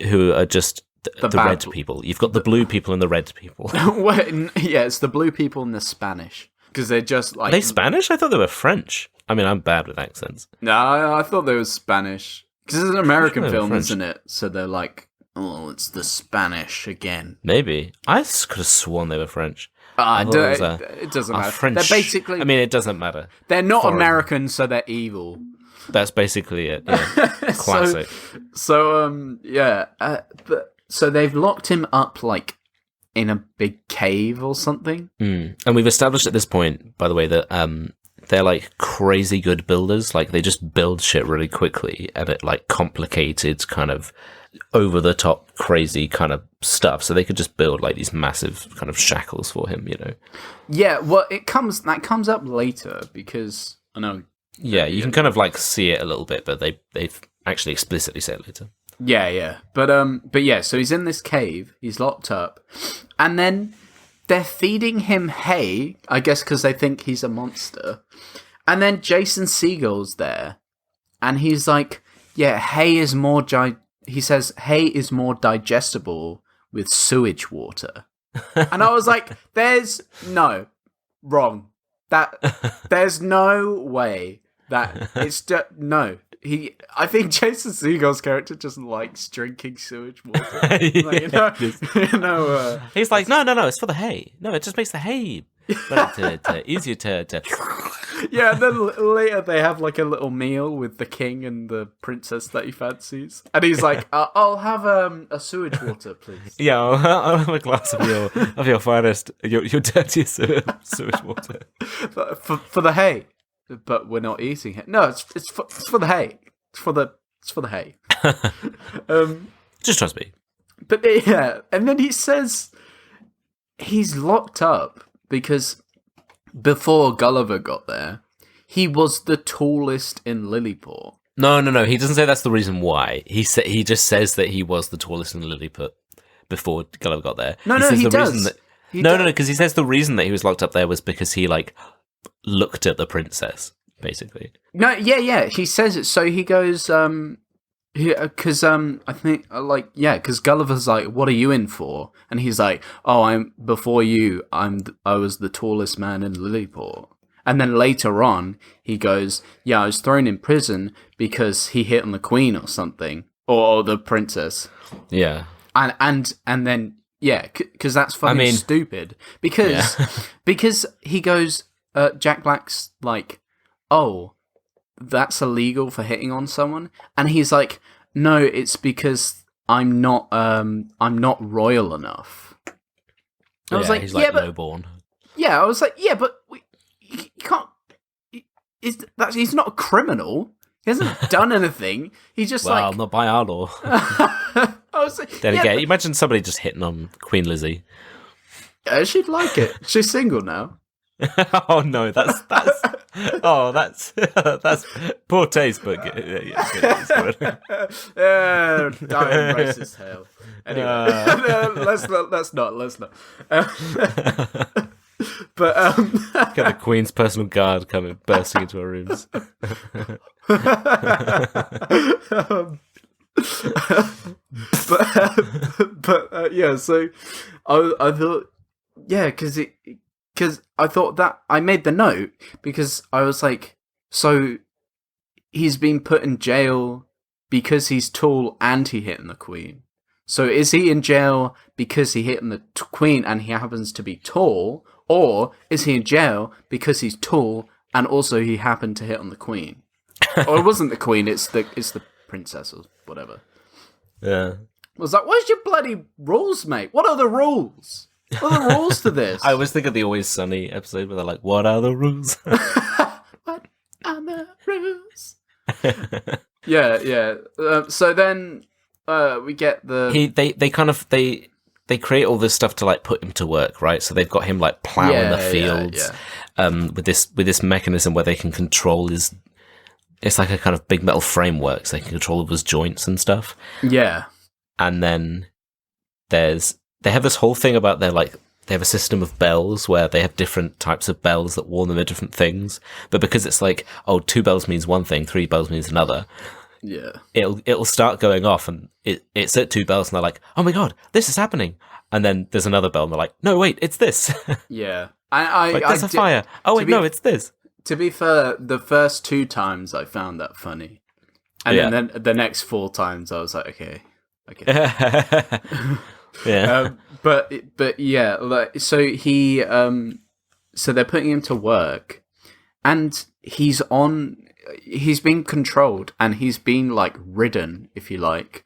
who are just the red people. You've got the blue people and the red people. Yeah, it's the blue people and the Spanish. Because they're just like... Are they Spanish? I thought they were French. I mean, I'm bad with accents. No, I thought they were Spanish. Because it's an American film, French. isn't it? So they're like, oh, it's the Spanish again. Maybe. I could have sworn they were French. It doesn't matter. French. They're basically... I mean, it doesn't matter. They're not Foreign. American, so they're evil. That's basically it. Yeah. Classic. So they've locked him up, like, in a big cave or something. And we've established at this point, by the way, that they're like crazy good builders. Like they just build shit really quickly and it like complicated kind of over the top crazy kind of stuff. So they could just build like these massive kind of shackles for him, you know? Yeah, well, that comes up later because I know. Yeah, you can kind of like see it a little bit, but they've actually explicitly said it later. Yeah. But yeah, so he's in this cave, he's locked up, and then they're feeding him hay, I guess because they think he's a monster. And then Jason Segel's there, and he's like, yeah, hay is more he says hay is more digestible with sewage water. And I was like, there's wrong. There's no way that it's just no. I think Jason Segel's character just likes drinking sewage water. Like, he's like, no, it's for the hay. No, it just makes the hay easier to. Yeah, and then later they have like a little meal with the king and the princess that he fancies, and he's like, "I'll have a sewage water, please." Yeah, I'll have a glass of your finest, your dirtiest sewage water for the hay. But we're not eating it. No, it's for the hay. It's for the hay. Just trust me. But yeah, and then he says he's locked up because before Gulliver got there, he was the tallest in Lilliput. No. He doesn't say that's the reason why. He just says that he was the tallest in Lilliput before Gulliver got there. He does. Because he says the reason that he was locked up there was because he like looked at the princess, basically. No, yeah. He says it. So he goes, because I think because Gulliver's like, "What are you in for?" And he's like, "Oh, I'm before you. I was the tallest man in Lilliput." And then later on, he goes, "Yeah, I was thrown in prison because he hit on the queen or something, or the princess." Yeah, and then yeah, because that's fucking stupid. Because he goes, Jack Black's like, "Oh, that's illegal for hitting on someone," and he's like, "No, it's because I'm not royal enough." I was like, he's like lowborn. Yeah, I was like, yeah, but you can't. He's not a criminal. He hasn't done anything. He's just not by our law. I was like, then again, imagine somebody just hitting on Queen Lizzie. Yeah, she'd like it. She's single now. Oh no, that's poor taste, but dying racist hell. Anyway, let's not. But get the Queen's personal guard coming bursting into our rooms. Yeah. So I thought, yeah, because I thought that I made the note because I was like, so he's been put in jail because he's tall and he hit on the queen. So is he in jail because he hit on the queen and he happens to be tall, or is he in jail because he's tall and also he happened to hit on the queen? Or it wasn't the queen; it's the princess or whatever. Yeah. I was like, "Where's your bloody rules, mate? What are the rules? What are the rules to this?" I always think of the Always Sunny episode where they're like, "What are the rules?" What are the rules? Yeah. So then we get the they create all this stuff to like put him to work, right? So they've got him like plowing the fields with this mechanism where they can control his. It's like a kind of big metal framework, so they can control all his joints and stuff. Yeah, and then they have this whole thing about their like they have a system of bells where they have different types of bells that warn them of different things. But because it's like, oh, 2 bells means one thing, 3 bells means another. Yeah. It'll start going off, and it's at 2 bells, and they're like, oh my god, this is happening. And then there's another bell, and they're like, no, wait, it's this. Yeah. There's a fire. Oh wait, no, it's this. To be fair, the first 2 times I found that funny. And then the next 4 times I was like, okay. Yeah. But yeah, like, so so they're putting him to work, and he's being controlled, and he's being like ridden, if you like,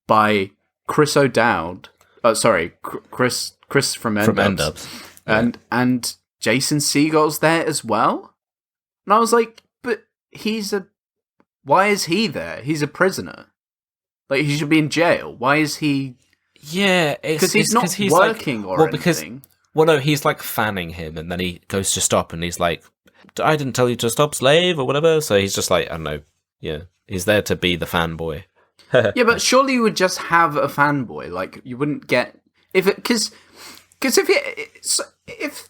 by Chris O'Dowd. Oh, sorry, Chris from End-Ups. And Jason Segel's there as well. And I was like, but why is he there? He's a prisoner. Like, he should be in jail. Why is he? Yeah, because he's not working or anything. Well, no, he's like fanning him, and then he goes to stop, and he's like, I didn't tell you to stop, slave, or whatever. So he's just like, I don't know. Yeah, he's there to be the fanboy. Yeah, but surely you would just have a fanboy. Like, you wouldn't get because if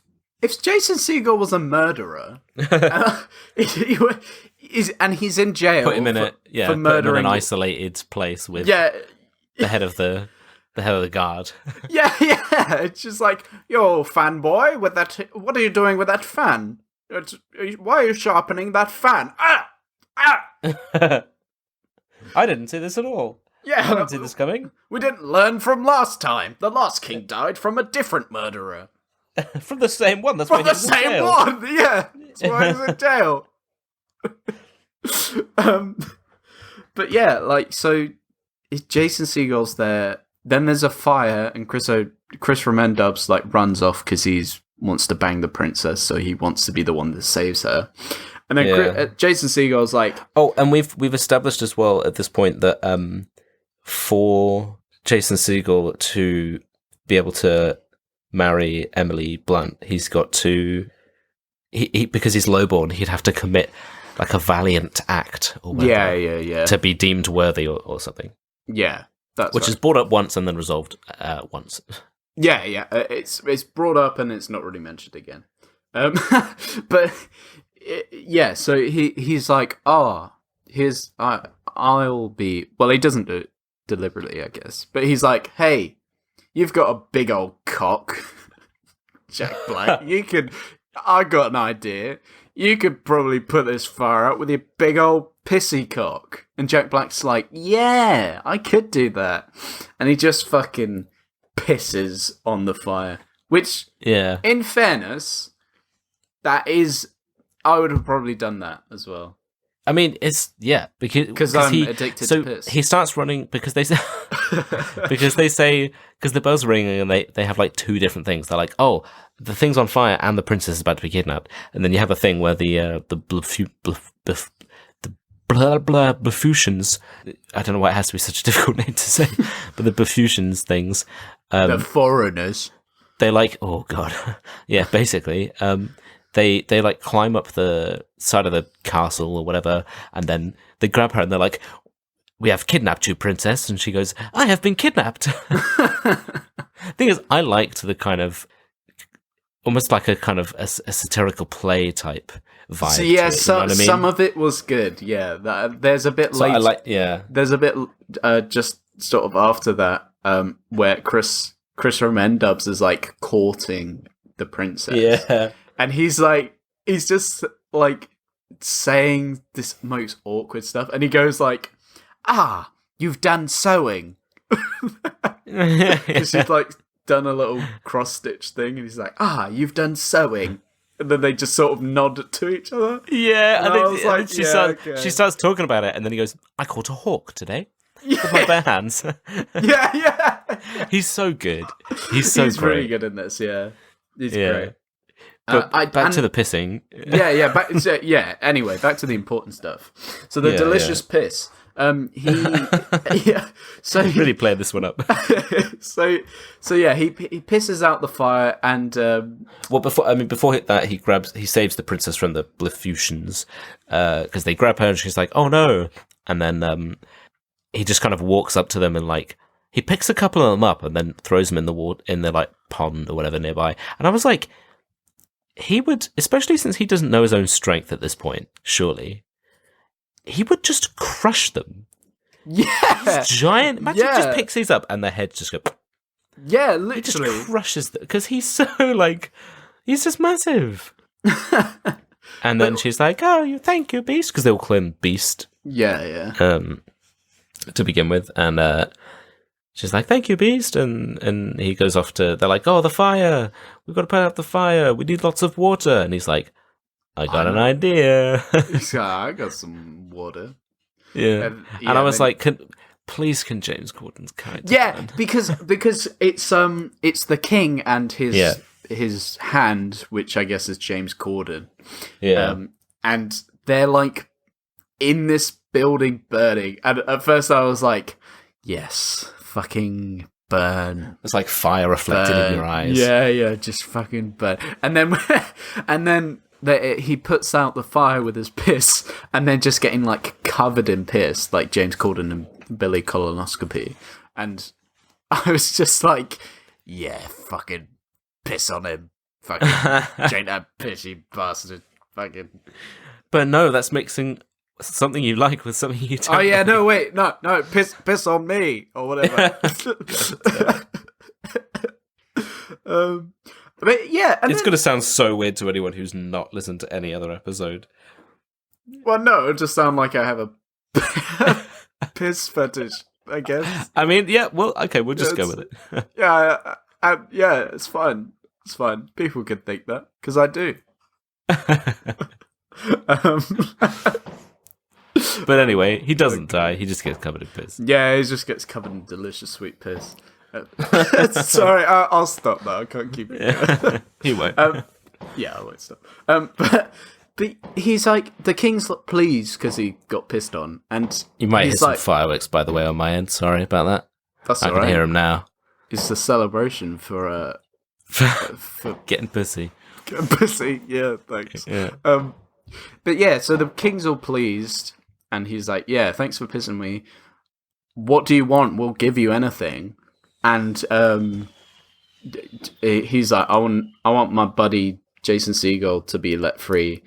Jason Segel was a murderer, and he's in jail, put him in for murdering an isolated place with the head of the guard. yeah, it's just like, yo, fanboy, with that. What are you doing with that fan? Why are you sharpening that fan? I didn't see this at all. Yeah, I didn't see this coming. We didn't learn from last time. The last king died from a different murderer. From the same one. That's from the same one. Yeah, that's why he's in jail. But yeah, like, so Jason Segel's there. Then there's a fire, and Chris from End-Ups like runs off because wants to bang the princess, so he wants to be the one that saves her. And then Jason Segel's like, oh, and we've established as well at this point that for Jason Segel to be able to marry Emily Blunt, he's got to he because he's lowborn, he'd have to commit like a valiant act or whatever, to be deemed worthy or something. Yeah, which is brought up once and then resolved once. Yeah, it's brought up and it's not really mentioned again. But yeah, so he's like, I'll be. Well, he doesn't do it deliberately, I guess, but he's like, hey, you've got a big old cock, Jack Black. I got an idea. You could probably put this fire out with your big old pissy cock. And Jack Black's like, yeah, I could do that. And he just fucking pisses on the fire. Which, in fairness, I would have probably done that as well. I mean, because I'm addicted to piss. He starts running because they say because the bell's ringing and they have like 2 different things. They're like, oh, the thing's on fire and the princess is about to be kidnapped, and then you have a thing where the Baffusians, I don't know why it has to be such a difficult name to say, but the Baffusians things, the foreigners, they like, oh god, yeah, basically, they like climb up the side of the castle or whatever, and then they grab her and they're like, we have kidnapped you, princess, and she goes, I have been kidnapped. Thing is, I liked the kind of almost like a kind of a satirical play type vibe. So yeah, some of it was good. Yeah, there's a bit late. There's a bit just sort of after that where Chris from End-Ups is like courting the princess. Yeah, and he's just like saying this most awkward stuff, and he goes like, you've done sewing. Because he's like done a little cross stitch thing, and he's like, you've done sewing, and then they just sort of nod to each other. Yeah, and she starts talking about it, and then he goes, I caught a hawk today with my bare hands. yeah. He's so good. He's great. Really good in this. Yeah, he's great. But back to the pissing. Yeah. Anyway, back to the important stuff. So the delicious piss. So he really played this one up. so he pisses out the fire, and before that, he saves the princess from the Baffusians because they grab her and she's like, oh no, and then he just kind of walks up to them and like he picks a couple of them up and then throws them in the water, in the like pond or whatever nearby. And I was like, he would, especially since he doesn't know his own strength at this point, surely, he would just crush them. Yeah. This giant, imagine he just picks these up and their heads just go. Yeah, He literally. just crushes them because he's so like, he's just massive. And then she's like, "Oh, thank you, Beast," because they all call him Beast. Yeah. To begin with, and she's like, "Thank you, Beast," and he goes off to. They're like, "Oh, the fire! We've got to put out the fire. We need lots of water." And he's like, "I got an idea." He's like, I got some water. Yeah, and I was like, "Please, can James Corden's character?" Yeah, because it's the king and his hand, which I guess is James Corden. Yeah, and they're like in this building burning, and at first I was like, "Yes, fucking burn." it's like fire reflected in your eyes. Yeah, just fucking burn. And then he puts out the fire with his piss, and then just getting like covered in piss, like James Corden and Billy Colonoscopy. And I was just like, yeah, fucking piss on him. Fucking Jane that pissy bastard. Fucking. But no, that's mixing something you like with something you don't. Oh yeah, like. no, wait, no, piss on me or whatever. But yeah, and it's going to sound so weird to anyone who's not listened to any other episode. Well, no, it just sound like I have a piss fetish, I guess. I mean, yeah, well, okay, we'll just go with it. Yeah, it's fine. It's fine. People can think that, because I do. But anyway, he doesn't die. He just gets covered in piss. Yeah, he just gets covered in delicious sweet piss. Sorry, I'll stop now. I can't keep it going. He won't. Yeah, I won't stop. But he's like, the king's pleased because he got pissed on, and You might hear he's some like, fireworks, by the way, on my end. Sorry about that. That's I all can right. hear him now. It's a celebration for Getting pussy. pussy. Yeah, thanks. Yeah. But yeah, so the king's all pleased, and he's like, "Yeah, thanks for pissing me. What do you want? We'll give you anything." And he's like, "I want my buddy Jason Segel to be let free."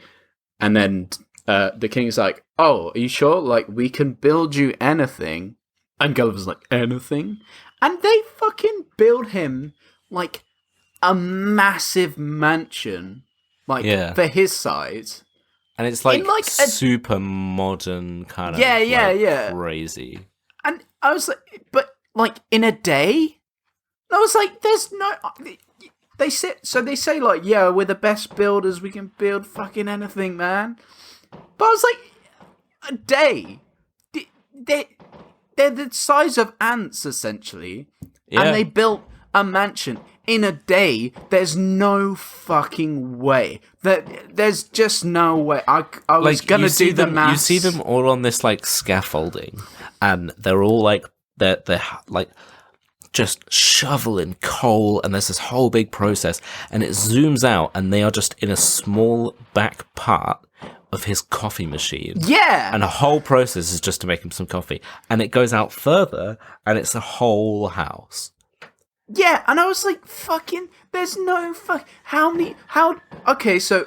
And then the king's like, "Oh, are you sure? Like, we can build you anything." And Gulliver's like, "Anything?" And they fucking build him like a massive mansion, like Yeah. for his size. And it's like, In, like, a- super modern kind of Yeah. crazy. And I was like, but like in a day? And I was like, there's no. They say like, yeah, we're the best builders. We can build fucking anything, man. But I was like, a day. They're the size of ants essentially, Yeah. and they built a mansion in a day. There's no fucking way. There's just no way. I was Like, gonna you see do the them, maths. You see them all on this like scaffolding, and they're all like they're like just shoveling coal, and there's this whole big process, and it zooms out, and they are just in a small back part of his coffee machine. Yeah. And the whole process is just to make him some coffee, and it goes out further, and it's a whole house. Yeah, and I was like, fucking, there's no okay, so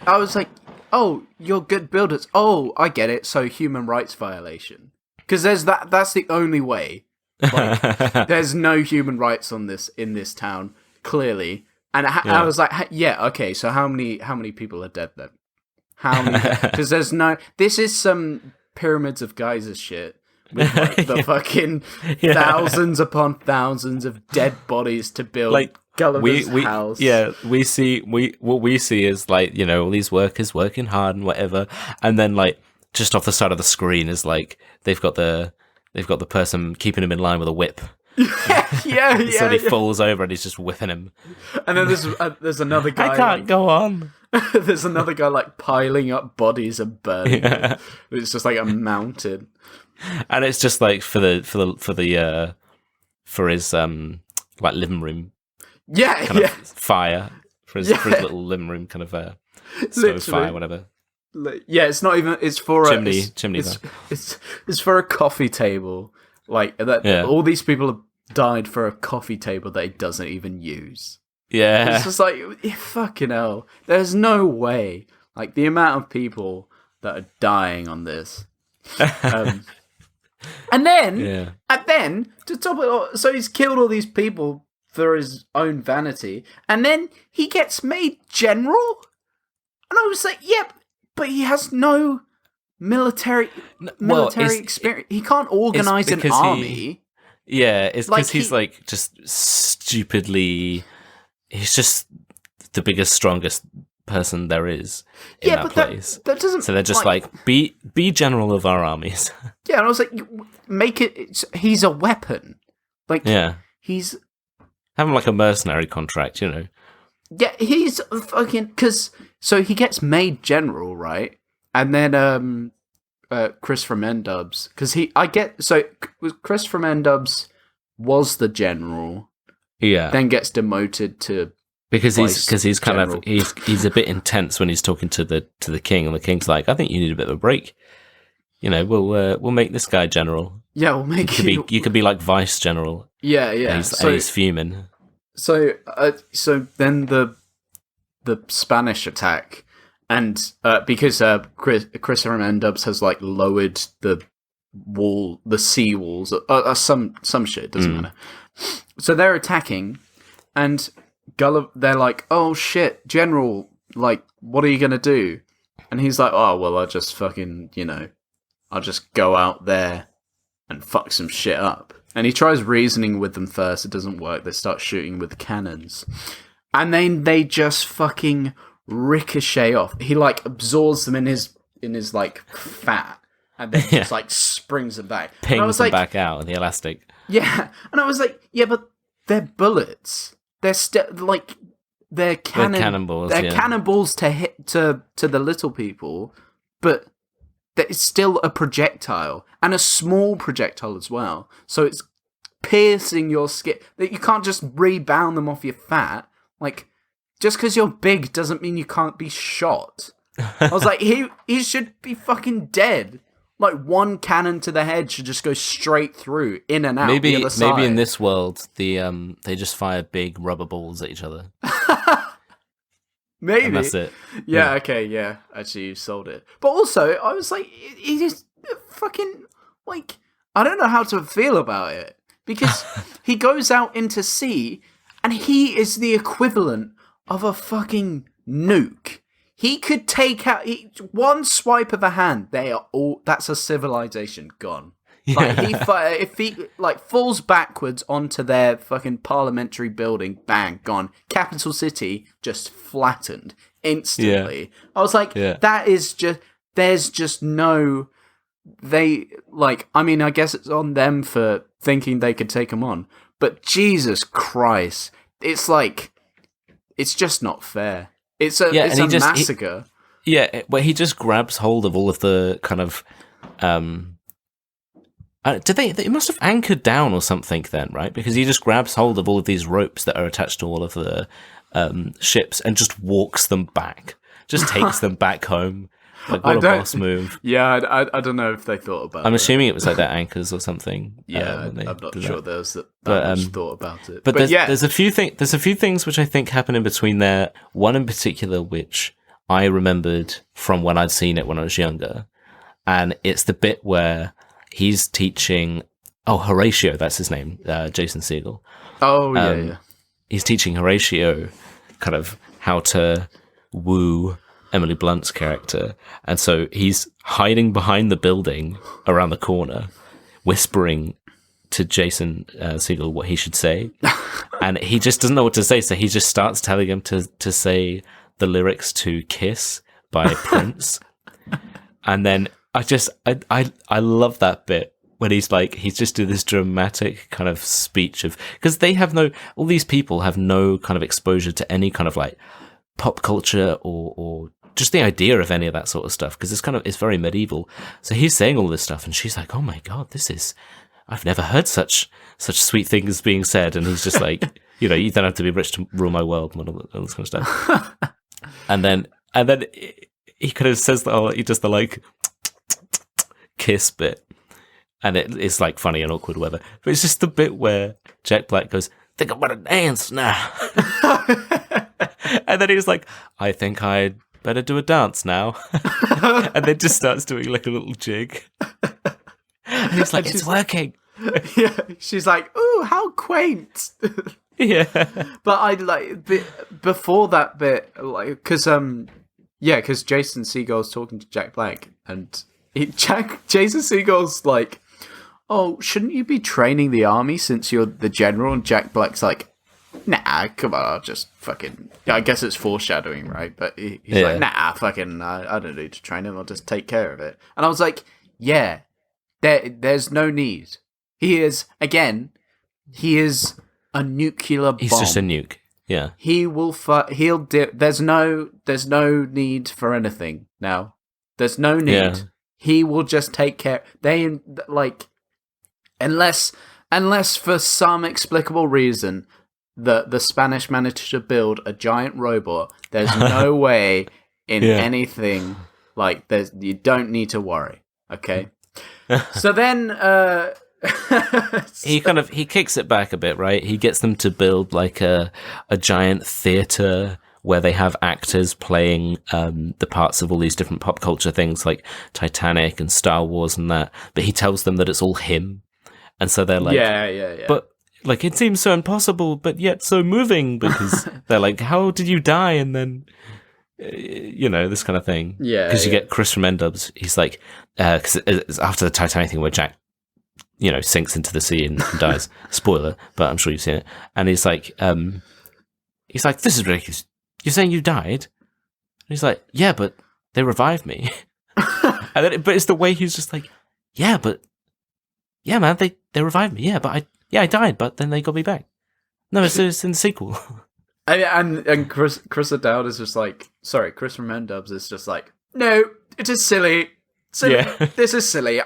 I was like, oh, you're good builders. Oh, I get it. So human rights violation. Because that's the only way. Like, there's no human rights in this town, clearly. And I was like, yeah, okay, so how many people are dead then? How many? Because there's no, this is some Pyramids of Giza shit. With like the fucking thousands upon thousands of dead bodies to build Like Gulliver's house. Yeah, what we see is like, you know, all these workers working hard and whatever, and then like just off the side of the screen is like they've got the person keeping him in line with a whip. yeah. So he falls over and he's just whipping him. And then there's another guy. I can't go on. There's another guy like piling up bodies and burning them. It's just like a mountain. And it's just like for his like living room kind of fire for his little living room kind of stove fire, whatever. Yeah, it's not even. It's for chimney. It's for a coffee table. Like that. Yeah. All these people died for a coffee table that he doesn't even use. Yeah. It's just like, fucking hell. There's no way. Like, the amount of people that are dying on this. And then, to top it all, so he's killed all these people for his own vanity, and then he gets made general? And I was like, yep, but he has no military experience. He can't organize an army. It's because he's like just stupidly. He's just the biggest, strongest person there is in that place. That doesn't. So they're just like be general of our armies. Yeah, and I was like, make it. He's a weapon. Like, he's have him like a mercenary contract, you know. Yeah, he's fucking so he gets made general, right? And then Chris from N-Dubs, because Chris from N-Dubs was the general. Yeah. Then gets demoted to because he's kind of he's a bit intense when he's talking to the king, and the king's like, I think you need a bit of a break. You know, we'll make this guy general. Yeah, we'll make you could be like vice general. Yeah. And he's fuming. So then the Spanish attack, and because Chris from N-Dubs has like lowered the sea walls, some shit, doesn't matter. So they're attacking, and they're like, oh shit, General, like, what are you gonna do? And he's like, oh well, I'll just fucking, I'll just go out there and fuck some shit up. And he tries reasoning with them first. It doesn't work. They start shooting with cannons. And then they just fucking ricochet off. He, like, absorbs them in his like, fat. And then just, like, springs them back. Pings them back out of the elastic. Yeah. And I was like, yeah, but they're bullets. They're like, they're cannonballs. They're cannonballs to hit to the little people. But it's still a projectile, and a small projectile as well. So it's piercing your skin. That you can't just rebound them off your fat. Like, just because you're big doesn't mean you can't be shot. I was like, he should be fucking dead. Like, one cannon to the head should just go straight through, in and out. Maybe the other side. Maybe in this world, they just fire big rubber balls at each other. Maybe. And that's it. Yeah, okay, yeah. Actually, you sold it. But also, I was like, he just fucking, like, I don't know how to feel about it. Because he goes out into sea, and he is the equivalent of a fucking nuke. He could take out, one swipe of a hand, that's a civilization gone. Like, if he like falls backwards onto their fucking parliamentary building, bang, gone. Capital City just flattened instantly. Yeah. I was like, that is just, there's just no, I mean, I guess it's on them for thinking they could take them on, but Jesus Christ, it's like, it's just not fair. It's a massacre. Where he just grabs hold of all of the kind of, they must have anchored down or something then, right? Because he just grabs hold of all of these ropes that are attached to all of the ships and just walks them back. Just takes them back home. Like, what a boss move. Yeah, I don't know if they thought about it. I'm assuming it was like their anchors or something. Yeah, I'm not sure there was that much thought about it. But there's a few things which I think happen in between there. One in particular which I remembered from when I'd seen it when I was younger. And it's the bit where he's teaching... Oh, Horatio, that's his name. Jason Segel. Oh, yeah. He's teaching Horatio kind of how to woo Emily Blunt's character. And so he's hiding behind the building around the corner, whispering to Jason Segel what he should say. And he just doesn't know what to say, so he just starts telling him to say the lyrics to Kiss by Prince. And then I love that bit when he's just doing this dramatic kind of speech of, because all these people have no kind of exposure to any kind of like pop culture or just the idea of any of that sort of stuff, because it's very medieval. So he's saying all this stuff and she's like, oh my God, I've never heard such sweet things being said. And he's just like, you don't have to be rich to rule my world and all this kind of stuff. and then he kind of says he does the like kiss bit. and it's like funny and awkward, whatever. But it's just the bit where Jack Black goes, "Think about a dance now," and then he was like, "I think I'd better do a dance now," and then just starts doing like a little jig. And he's like, "It's working." Yeah, she's like, "Ooh, how quaint." Yeah, but I like before that bit, like, because Jason Segel's talking to Jack Black, and Jason Segel's like, "Oh, shouldn't you be training the army since you're the general?" And Jack Black's like, "Nah, come on, I'll just fucking." I guess it's foreshadowing, right? But he's like, "Nah, fucking, I don't need to train him. I'll just take care of it." And I was like, "Yeah, there's no need. He is a nuclear bomb. He's just a nuke. Yeah, he will. He'll. There's no need for anything now. There's no need. Yeah. He will just take care. They like, unless for some explicable reason the Spanish managed to build a giant robot. There's no way in anything like you don't need to worry. Okay. So then. He kicks it back a bit, right? He gets them to build like a giant theater where they have actors playing the parts of all these different pop culture things like Titanic and Star Wars and that. But he tells them that it's all him, and so they're like, yeah. But like, it seems so impossible, but yet so moving, because they're like, "How did you die?" And then this kind of thing. Yeah, because you get Chris from N-Dubs. He's like, because it's after the Titanic thing where Jack sinks into the sea and dies. Spoiler, but I'm sure you've seen it. And he's like, "This is ridiculous. You're saying you died?" And he's like, "Yeah, but they revived me." But it's the way he's just like, "Yeah, man, they revived me. Yeah, but I died, but then they got me back." No, it's in the sequel. And Chris O'Dowd is just like, sorry, Chris from N-Dubs is just like, "No, it is silly. This is silly.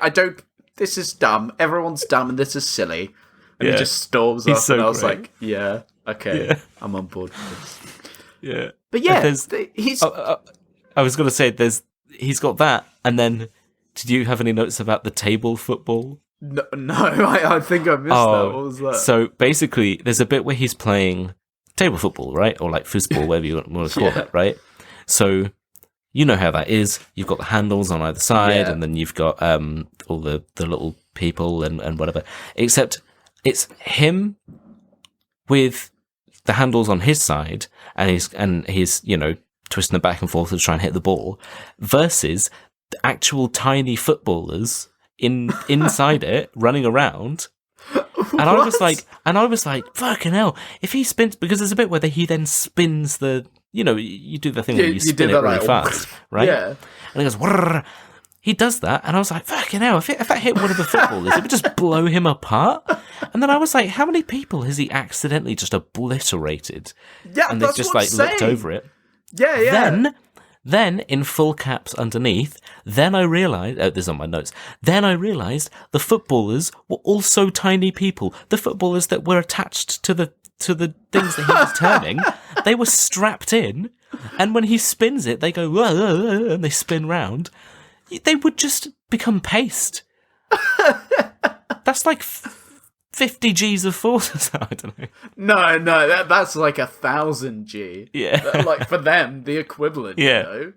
This is dumb. Everyone's dumb, and this is silly." And he just storms off, and I was like, "Yeah, okay, I'm on board with this." Yeah, but he's. I was going to say, he's got that, and then did you have any notes about the table football? No, I think I missed that. What was that? So basically, there's a bit where he's playing table football, right, or like foosball, whatever you want to call it, right? So. You know how that is. You've got the handles on either side, and then you've got all the little people and whatever. Except it's him with the handles on his side, and he's twisting them back and forth to try and hit the ball, versus the actual tiny footballers inside it running around. And I was like, fucking hell! If he spins, because there's a bit where he then spins the. You do the thing where you spin it really fast, right? Yeah. And he goes, "Wrrr." He does that, and I was like, fucking hell, if that hit one of the footballers, it would just blow him apart. And then I was like, how many people has he accidentally just obliterated? Yeah, and they've just looked over it. Yeah. Then in full caps underneath, then I realised, this is on my notes, then I realised the footballers were also tiny people. The footballers that were attached to the things that he was turning, they were strapped in, and when he spins it, they go, "Whoa," and they spin round. They would just become paste. That's like 50 Gs of force. I don't know. No, that's like 1,000 G. Yeah. Like, for them, the equivalent, Yeah.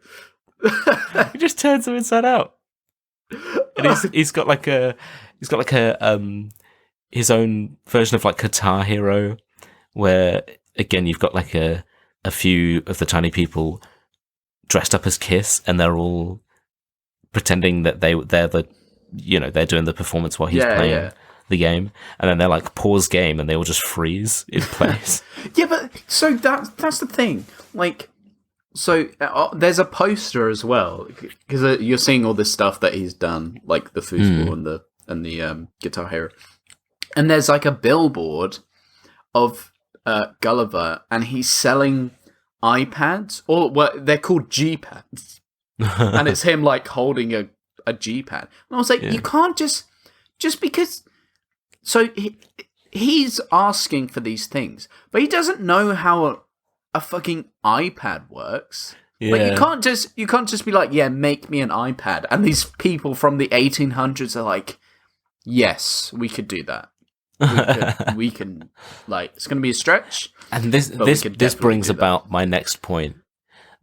He just turns them inside out. And he's got like a his own version of like Guitar Hero, where again you've got like a few of the tiny people dressed up as Kiss, and they're all pretending that they're doing the performance while he's playing the game, and then they're like, "Pause game," and they all just freeze in place. Yeah, but so that's the thing. Like, so there's a poster as well, because you're seeing all this stuff that he's done, like the foosball and the Guitar Hero, and there's like a billboard of Gulliver, and he's selling iPads, or they're called G-pads, and it's him like holding a G-pad. And I was like, you can't just because. So he's asking for these things, but he doesn't know how a fucking iPad works. Yeah. Like, you can't just be like, "Yeah, make me an iPad," and these people from the 1800s are like, Yes, we could do that. We can, like, it's going to be a stretch. And this brings about my next point,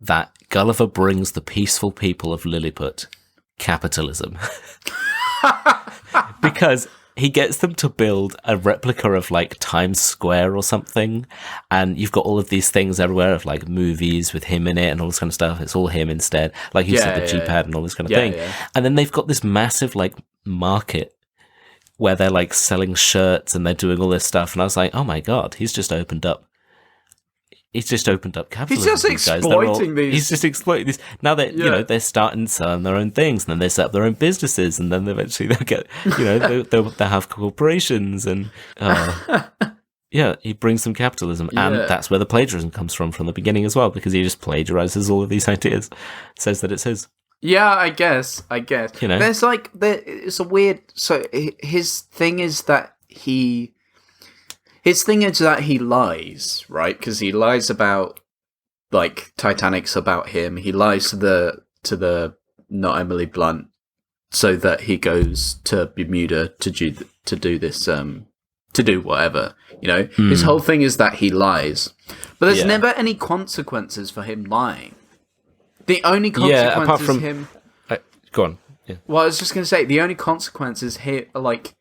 that Gulliver brings the peaceful people of Lilliput capitalism. Because he gets them to build a replica of, like, Times Square or something, and you've got all of these things everywhere of, like, movies with him in it and all this kind of stuff. It's all him instead. Like you said, the G-pad and all this kind of thing. Yeah. And then they've got this massive, like, market where they're, like, selling shirts and they're doing all this stuff. And I was like, oh my God, he's just opened up capitalism. He's just exploiting these. He's just exploiting these. Now that they're starting selling their own things, and then they set up their own businesses, and then eventually they'll get, they'll have corporations, and he brings them capitalism, and that's where the plagiarism comes from the beginning as well, because he just plagiarizes all of these ideas, says that it's his. Yeah, I guess. There's like it's a weird. So his thing is that he lies, right? Because he lies about, like, Titanic's about him. He lies to the not Emily Blunt, so that he goes to Bermuda to do this, to do whatever. His whole thing is that he lies, but there's never any consequences for him lying. The only consequence apart is from him. Go on. Yeah. Well, I was just going to say the only consequence is here, like,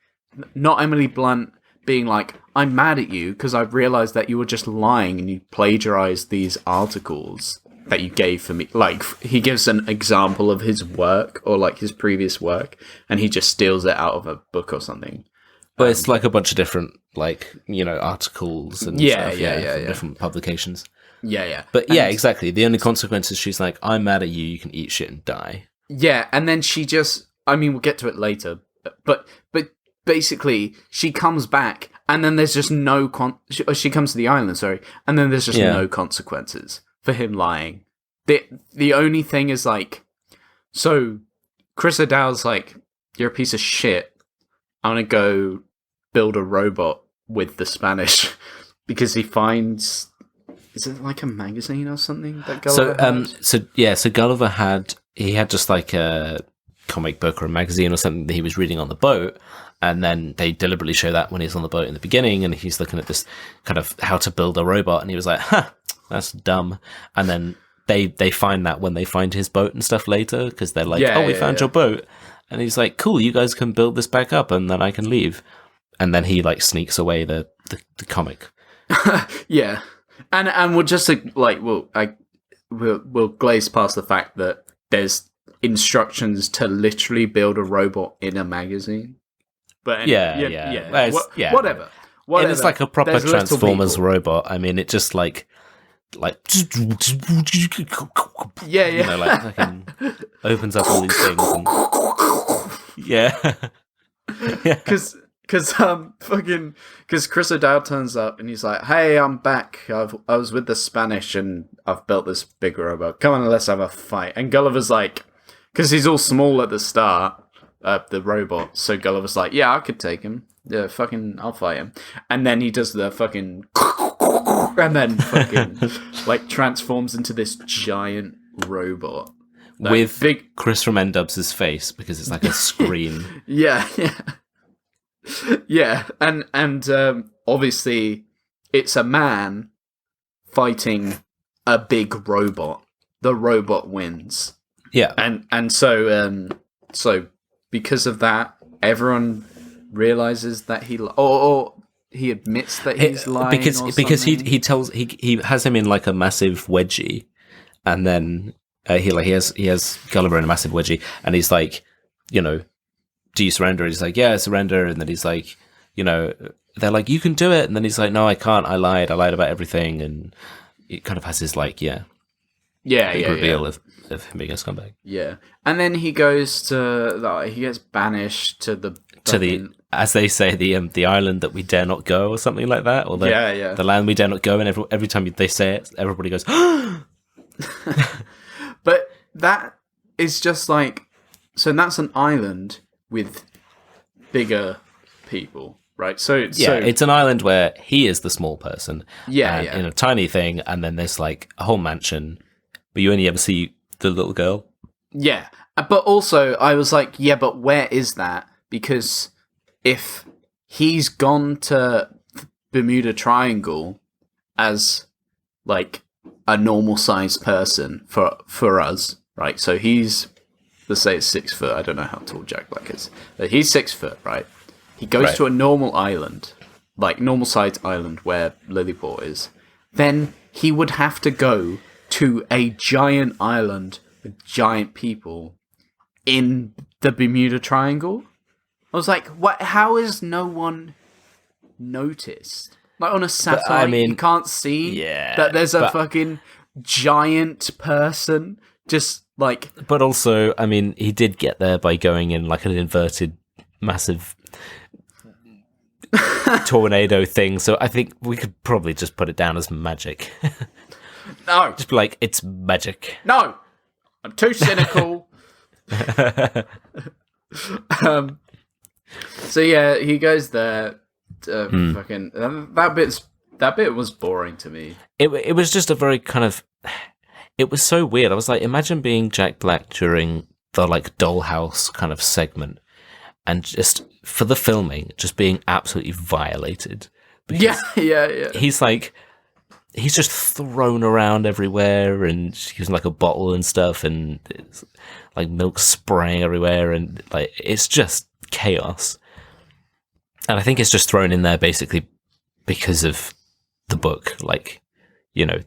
not Emily Blunt being like, I'm mad at you because I've realized that you were just lying and you plagiarized these articles that you gave for me. Like, he gives an example of his work or, like, his previous work, and he just steals it out of a book or something. But it's like a bunch of different, like, articles and stuff, from different publications. Yeah. But exactly. The only consequence is she's like, I'm mad at you, you can eat shit and die. Yeah, and then she just, I mean, we'll get to it later, but basically, she comes back, and then there's just no she comes to the island, sorry, and then there's just no consequences for him lying. The only thing is, like, so Chris O'Dowd's like, you're a piece of shit. I'm gonna go build a robot with the Spanish because he finds, is it like a magazine or something that Gulliver had? So Gulliver had just like a comic book or a magazine or something that he was reading on the boat. And then they deliberately show that when he's on the boat in the beginning, and he's looking at this kind of how to build a robot, and he was like, that's dumb. And then they find that when they find his boat and stuff later, because they're like, we found your boat. And he's like, cool, you guys can build this back up, and then I can leave. And then he, like, sneaks away the comic. Yeah. And we'll just, like, we'll glaze past the fact that there's instructions to literally build a robot in a magazine. But whatever. And it's like a proper Transformers robot. I mean, it just like like fucking opens up all these things. And, because Chris O'Dowd turns up and he's like, "Hey, I'm back. I was with the Spanish and I've built this big robot. Come on, let's have a fight." And Gulliver's like, because he's all small at the start, the robot. So Gulliver's like, "Yeah, I could take him. Yeah, fucking, I'll fight him." And then he does the fucking, and then fucking like transforms into this giant robot. Like, with big Chris from N-Dubs' face, because it's like a scream. Yeah. And obviously it's a man fighting a big robot. The robot wins. Yeah. And so because of that, everyone realizes that he admits that he's lying because he has him in like a massive wedgie, and then he has Gulliver in a massive wedgie, and he's like, do you surrender? And he's like, yeah, I surrender. And then he's like, they're like, you can do it. And then he's like, no, I can't. I lied about everything. And it kind of has his like, reveal of him being a scumbag. Yeah. And then he goes to, he gets banished to the, as they say, the island that we dare not go, or something like that. Or the land we dare not go. And every time they say it, everybody goes, But that is just like, so that's an island with bigger people, right? So it's an island where he is the small person, in a tiny thing, and then there's like a whole mansion, but you only ever see the little girl. Yeah, but also I was like, but where is that? Because if he's gone to Bermuda Triangle as like a normal sized person for us, right? So he's, let's say it's 6 foot. I don't know how tall Jack Black is. But he's 6 foot, right? He goes to a normal island, like normal sized island where Lilliput is. Then he would have to go to a giant island with giant people in the Bermuda Triangle. I was like, what? How is no one noticed? Like on a satellite, you can't see that there's a fucking giant person just like... But also, I mean, he did get there by going in like an inverted, massive tornado thing, so I think we could probably just put it down as magic. No. Just be like, it's magic. No! I'm too cynical. So yeah, he goes there. Fucking that bit was boring to me. It was just a very kind of... It was so weird. I was like, imagine being Jack Black during the like Dollhouse kind of segment, and just for the filming, just being absolutely violated. Yeah. He's like, he's just thrown around everywhere, and using like a bottle and stuff, and it's like milk spraying everywhere, and like it's just chaos. And I think it's just thrown in there basically because of the book. Like, you know,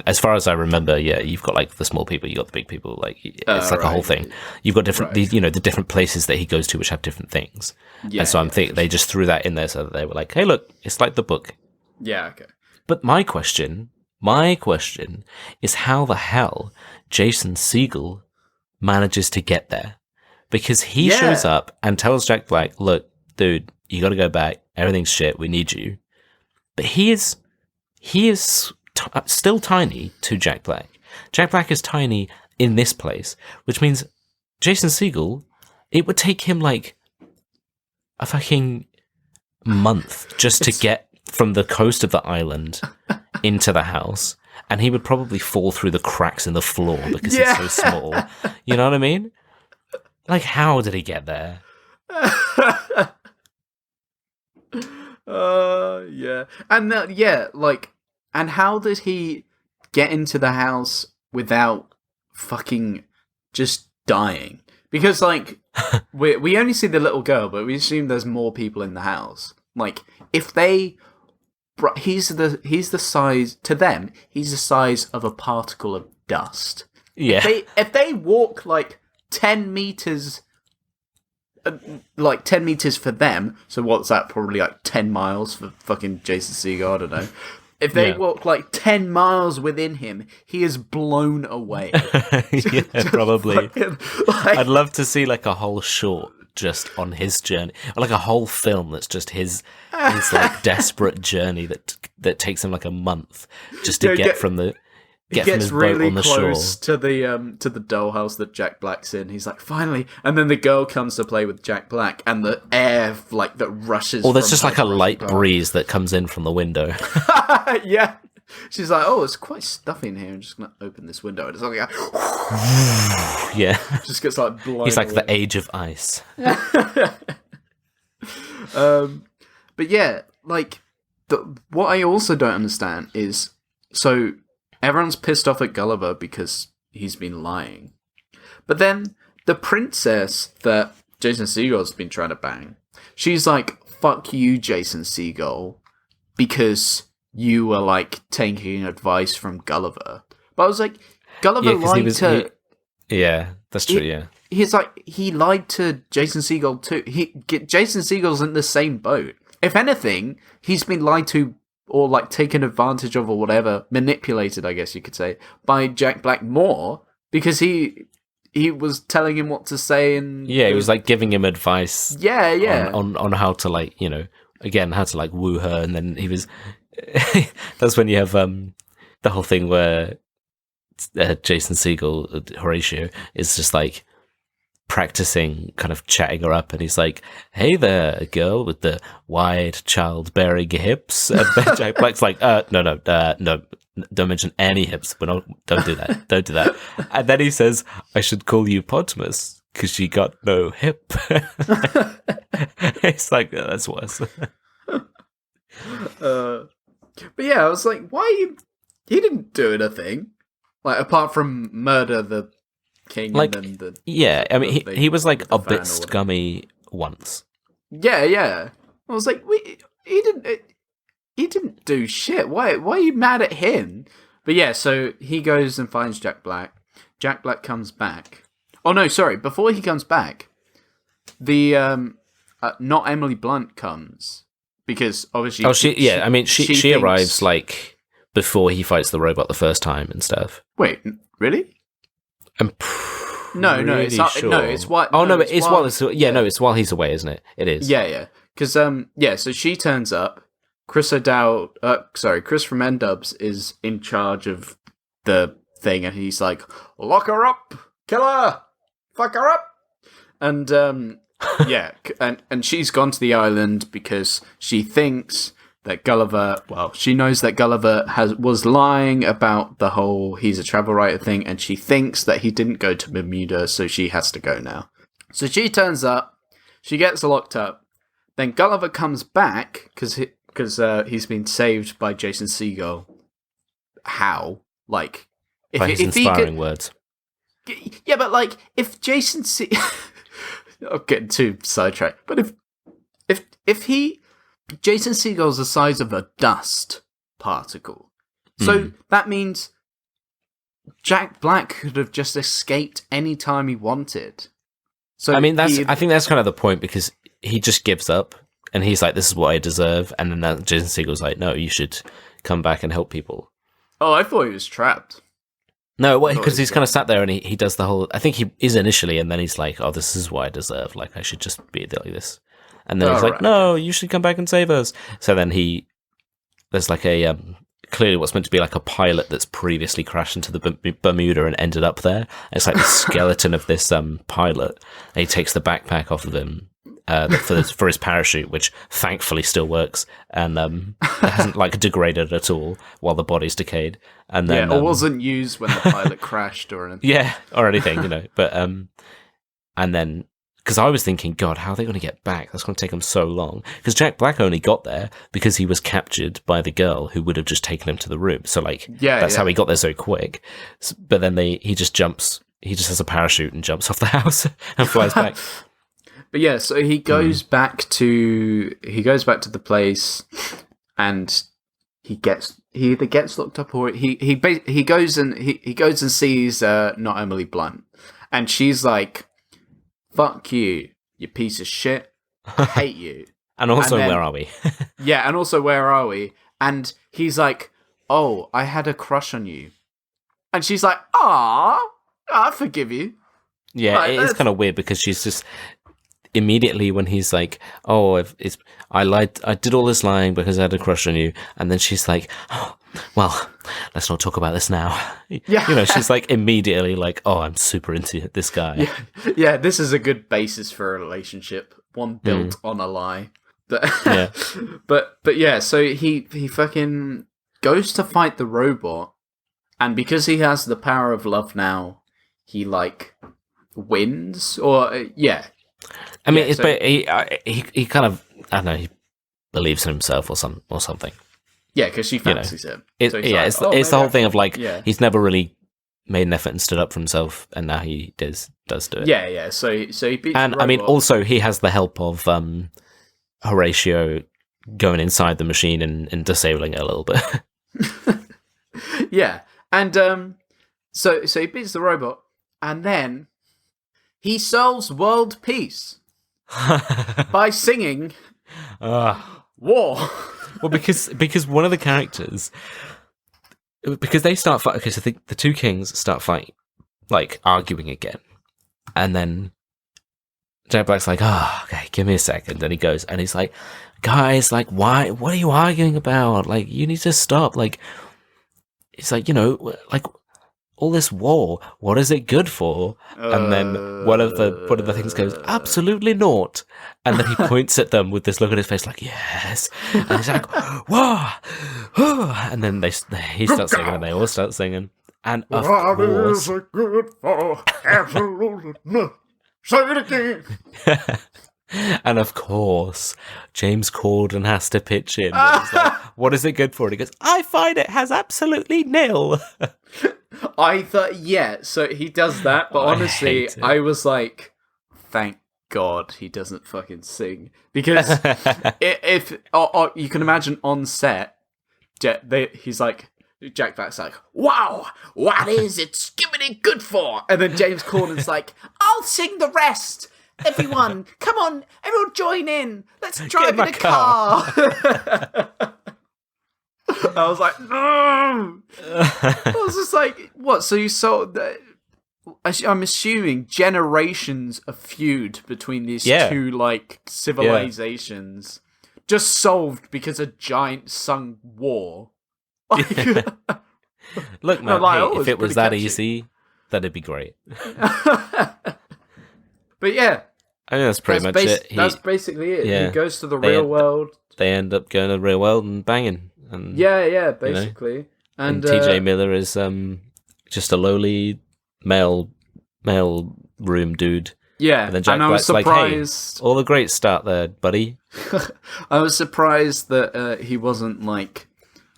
as far as I remember, you've got like the small people, you got the big people. Like it's like a whole thing. You've got different, the different places that he goes to, which have different things. Yeah, and so I'm thinking they just threw that in there so that they were like, "Hey, look, it's like the book." Yeah. Okay. But my question is how the hell Jason Segel manages to get there, because he shows up and tells Jack Black, "Look, dude, you got to go back. Everything's shit. We need you." But he is still tiny to Jack Black. Jack Black is tiny in this place, which means Jason Segel, it would take him like a fucking month just to get from the coast of the island into the house, and he would probably fall through the cracks in the floor because he's so small. You know what I mean? Like, how did he get there? Yeah. And and how did he get into the house without fucking just dying? Because like we only see the little girl, but we assume there's more people in the house. Like if they, he's the size to them. He's the size of a particle of dust. Yeah. If they walk like 10 meters. Like 10 meters for them, so what's that? Probably like 10 miles for fucking Jason Segel. I don't know. If they walk like 10 miles within him, he is blown away. Probably. I'd love to see like a whole short just on his journey, or like a whole film that's just his like desperate journey that takes him like a month just to get from the. He gets really close to the dollhouse that Jack Black's in. He's like, finally, and then the girl comes to play with Jack Black, and the air like that rushes. Or there's just like a light breeze that comes in from the window. Yeah, she's like, oh, it's quite stuffy in here. I'm just gonna open this window, and it's like, yeah, just gets like blown. He's like away. the age of ice. But yeah, like what I also don't understand is so. Everyone's pissed off at Gulliver because he's been lying. But then the princess that Jason Segel's been trying to bang, she's like, fuck you, Jason Segel, because you were like taking advice from Gulliver. But I was like, Gulliver lied to... Yeah, that's true, yeah. He's like, he lied to Jason Segel too. Jason Segel's in the same boat. If anything, he's been lied to or like taken advantage of or whatever, manipulated, I guess you could say, by Jack Black more, because he was telling him what to say and... Yeah, he was like giving him advice. Yeah. On how to like, you know, again, how to like woo her, and then he was... That's when you have the whole thing where Jason Segel, Horatio, is just like practicing kind of chatting her up, and he's like, hey there, girl with the wide childbearing hips, and then Jack Black's like, no, don't mention any hips, don't do that, and then he says, I should call you Podmus, because she got no hip. It's like, that's worse. But yeah, I was like, why? He didn't do anything. Like, apart from murder the king Like, and then the... Yeah, I mean, he was like the a fan bit or scummy once. Yeah. I was like, he didn't do shit. Why are you mad at him? But yeah, so he goes and finds Jack Black. Jack Black comes back. Oh no, sorry. Before he comes back, the not Emily Blunt comes because obviously. Oh, she arrives like before he fights the robot the first time and stuff. Wait, really? I'm No, really it's not, sure. no, it's what. Oh no, it's while it's while he's away, isn't it? It is. Yeah. Because so she turns up. Chris from N-Dubs is in charge of the thing, and he's like, "Lock her up, kill her, fuck her up," and yeah, and she's gone to the island because she thinks that Gulliver. Well, she knows that Gulliver was lying about the whole he's a travel writer thing, and she thinks that he didn't go to Bermuda, so she has to go now. So she turns up, she gets locked up. Then Gulliver comes back because he's been saved by Jason Segel. How? Like, By his inspiring words. Yeah, but like, if Jason I'm getting too sidetracked. But if Jason Segel's the size of a dust particle, so that means Jack Black could have just escaped any time he wanted. So I mean, I think that's kind of the point, because he just gives up and he's like, "This is what I deserve," and then Jason Segel's like, "No, you should come back and help people." Oh, I thought he was trapped. No, because he's kind of sat there and he does the whole... I think he is initially, and then he's like, "Oh, this is what I deserve. Like, I should just be like this." And then he's like, "No, you should come back and save us." So then there's like a... clearly what's meant to be like a pilot that's previously crashed into the Bermuda and ended up there. And it's like the skeleton of this pilot. And he takes the backpack off of him for his parachute, which thankfully still works, and it hasn't like degraded at all while the body's decayed. And then or wasn't used when the pilot crashed or anything. Yeah, or anything, But and then, because I was thinking, God, how are they going to get back? That's going to take them so long. Because Jack Black only got there because he was captured by the girl who would have just taken him to the room. So like, that's how he got there so quick. But then he just has a parachute and jumps off the house and flies back. But yeah, so he goes back to the place, and he either gets locked up or he goes and sees not Emily Blunt, and she's like, "Fuck you, you piece of shit, I hate you." And also, where are we? Yeah, and also, where are we? And he's like, "Oh, I had a crush on you," and she's like, "Ah, I forgive you." Yeah, like, it is kind of weird, because she's just... Immediately when he's like, "Oh, I lied, I did all this lying because I had a crush on you," and then she's like, "Oh, well, let's not talk about this now." Yeah, she's like immediately like, "Oh, I'm super into this guy." Yeah, this is a good basis for a relationship, one built on a lie. But yeah, but yeah, so he fucking goes to fight the robot, and because he has the power of love now, he like wins, or yeah. I mean, he kind of, I don't know, he believes in himself or something. Yeah, because she fancies him. It's the whole thing of like, he's never really made an effort and stood up for himself, and now he does do it. Yeah. So he beats the robot. I mean, also he has the help of Horatio going inside the machine and disabling it a little bit. Yeah, and so he beats the robot, and then he solves world peace by singing "War." Well, because one of the characters, because they start fighting. Okay, so the two kings start fighting, like arguing again, and then Jack Black's like, "Oh, okay, give me a second." And he goes, and he's like, "Guys, like, why? What are you arguing about? Like, you need to stop." Like, it's like, like, all this war, what is it good for? And then one of the things goes, "Absolutely not." And then he points at them with this look on his face, like, "Yes." And he's like, "Whoa!" And then he starts singing, and they all start singing. And of course, is it good for? Absolutely not. Say it again. And of course, James Corden has to pitch in. He's like, what is it good for? And he goes, I find it has absolutely nil. I thought, yeah, so he does that, but honestly, I was like, thank God he doesn't fucking sing. Because if you can imagine on set, he's like, Jack Black's like, wow, what is it skimmity good for? And then James Corden's like, I'll sing the rest. Everyone, come on, everyone join in. Let's drive in a car. I was like, no. I was just like, what? So you saw that? I'm assuming generations of feud between these two like civilizations just solved because a giant sung war. Look, man, hey, if it was that easy, that'd be great. But yeah, I think that's pretty much it. That's basically it. Yeah. He goes to the real world. They end up going to the real world and banging. And, basically. You know, and TJ Miller is just a lowly male room dude. Yeah, and then Jack Black's surprised. Like, hey, all the great start there, buddy. I was surprised that he wasn't like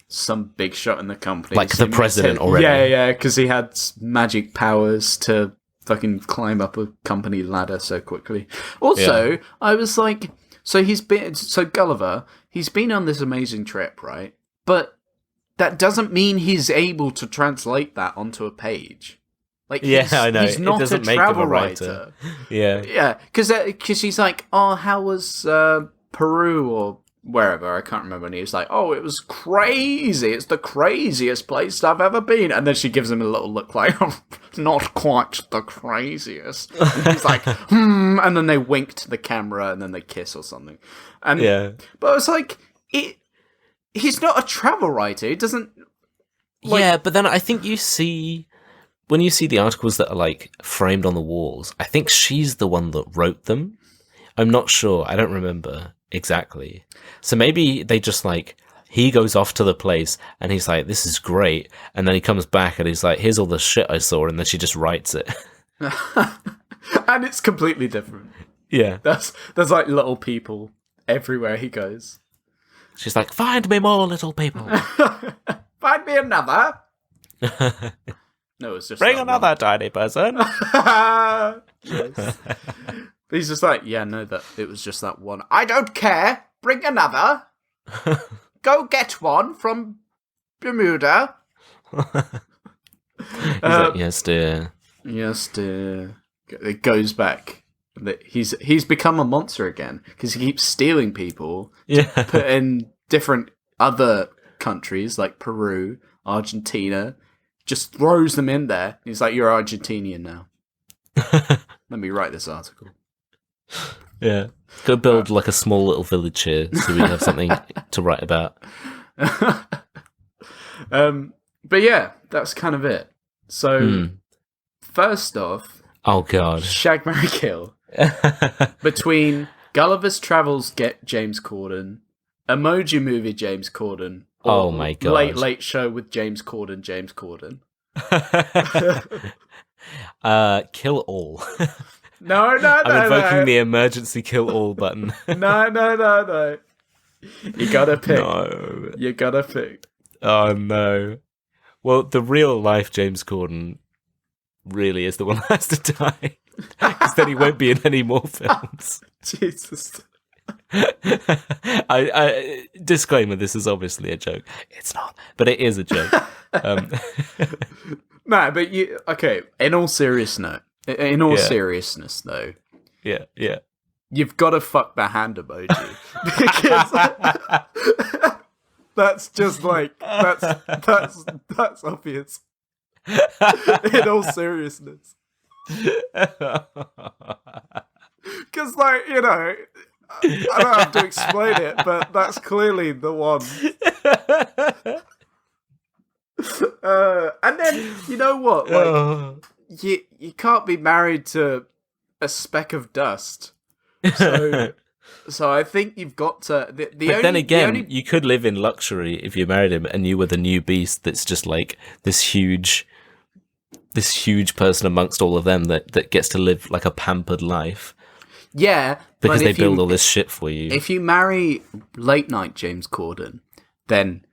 some big shot in the company, like the president already. Yeah, because he had magic powers to fucking climb up a company ladder so quickly. Also, I was like, so Gulliver, he's been on this amazing trip, right? But that doesn't mean he's able to translate that onto a page. Like, I know. He's not a travel writer. Yeah, because he's like, oh, how was Peru or wherever, I can't remember, and he was like, oh, it was crazy, it's the craziest place I've ever been, and then she gives him a little look like, not quite the craziest, and he's like, and then they wink to the camera, and then they kiss or something, and but I was like, he's not a travel writer, he doesn't, like... but then I think when you see the articles that are like framed on the walls, I think she's the one that wrote them. I'm not sure, I don't remember exactly. So maybe they just like, he goes off to the place and he's like, this is great. And then he comes back and he's like, here's all the shit I saw. And then she just writes it. And it's completely different. Yeah. There's like little people everywhere he goes. She's like, find me more little people. Find me another. No, it's just bring another tiny person. Yes. He's just like, yeah, no, that it was just that one. I don't care. Bring another. Go get one from Bermuda. He's like, yes, dear. Yes, dear. It goes back. He's become a monster again because he keeps stealing people. Put in different other countries like Peru, Argentina. Just throws them in there. He's like, you're Argentinian now. Let me write this article. Yeah. Go build like a small little village here so we have something to write about. But yeah, that's kind of it. So, first off... Oh, God. Shag, Marry, Kill. Between Gulliver's Travels get James Corden, Emoji Movie James Corden, or oh my God. Late Late Show with James Corden. Kill all. No. I'm invoking the emergency kill all button. No. You gotta pick. No. You gotta pick. Oh, no. Well, the real life James Corden really is the one that has to die. Because then he won't be in any more films. Jesus. I disclaimer, this is obviously a joke. It's not, but it is a joke. No, but in all seriousness, though. Yeah. You've got to fuck the hand emoji. Because that's just like, that's obvious. In all seriousness. Because, like, you know, I don't have to explain it, but that's clearly the one. And then, you know what? Like, you can't be married to a speck of dust. So I think you've got to... then again, you could live in luxury if you married him and you were the new beast that's just like this huge this huge person amongst all of them that gets to live like a pampered life. Yeah, because they build all this shit for you. If you marry late night James Corden, then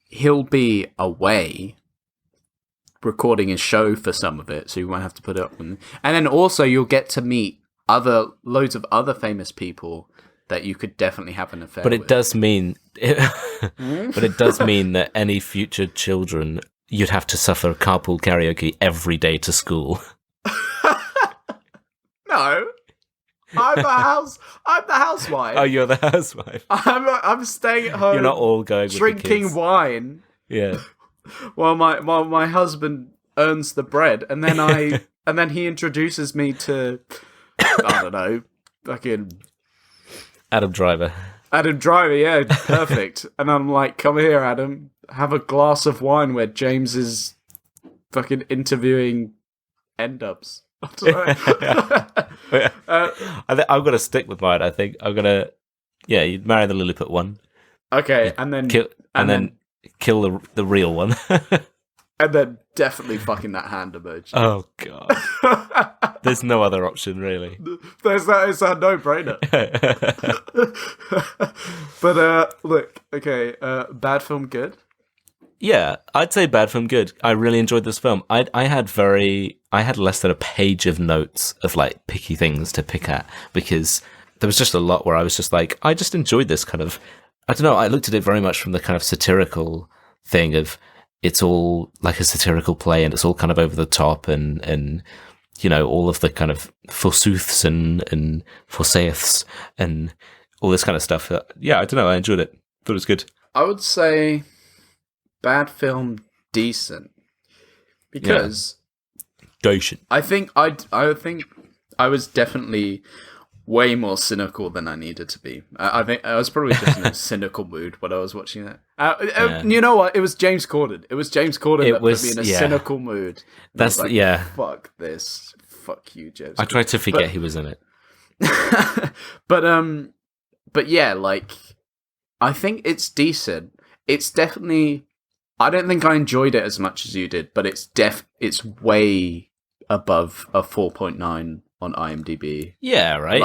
he'll be away recording his show for some of it, so you won't have to put it up. And then also you'll get to meet loads of other famous people that you could definitely have an affair with. But it does mean, that any future children, you'd have to suffer carpool karaoke every day to school. No. I'm the housewife. Oh, you're the housewife. I'm staying at home. You're not all going drinking with the kids. wine. Yeah. While my husband earns the bread, and then he introduces me to, I don't know, fucking Adam Driver. Yeah, perfect. And I'm like, come here, Adam, have a glass of wine where James is fucking interviewing end-ups. I don't know. I'm going to stick with mine. I think I'm going to, you'd marry the Lilliput one. Okay, and then kill the real one. And then definitely fucking that hand emoji. Oh, God. There's no other option, really. It's a no-brainer. But, look, okay, bad film, good? Yeah, I'd say bad film, good. I really enjoyed this film. I had less than a page of notes of, like, picky things to pick at, because there was just a lot where I was just like, I just enjoyed this kind of, I don't know, I looked at it very much from the kind of satirical thing of, it's all like a satirical play and it's all kind of over the top and you know, all of the kind of forsooths and forsaiths and all this kind of stuff. Yeah, I don't know, I enjoyed it. Thought it was good. I would say bad film, decent. Because decent. I think I was definitely way more cynical than I needed to be. I think I was probably just in a cynical mood when I was watching it. You know what? It was James Corden. It was James Corden that put me in a cynical mood. That's like, fuck this. Fuck you, James. I tried to forget he was in it. But yeah, like, I think it's decent. It's definitely, I don't think I enjoyed it as much as you did, but it's way above a 4.9 on IMDb. Yeah, right.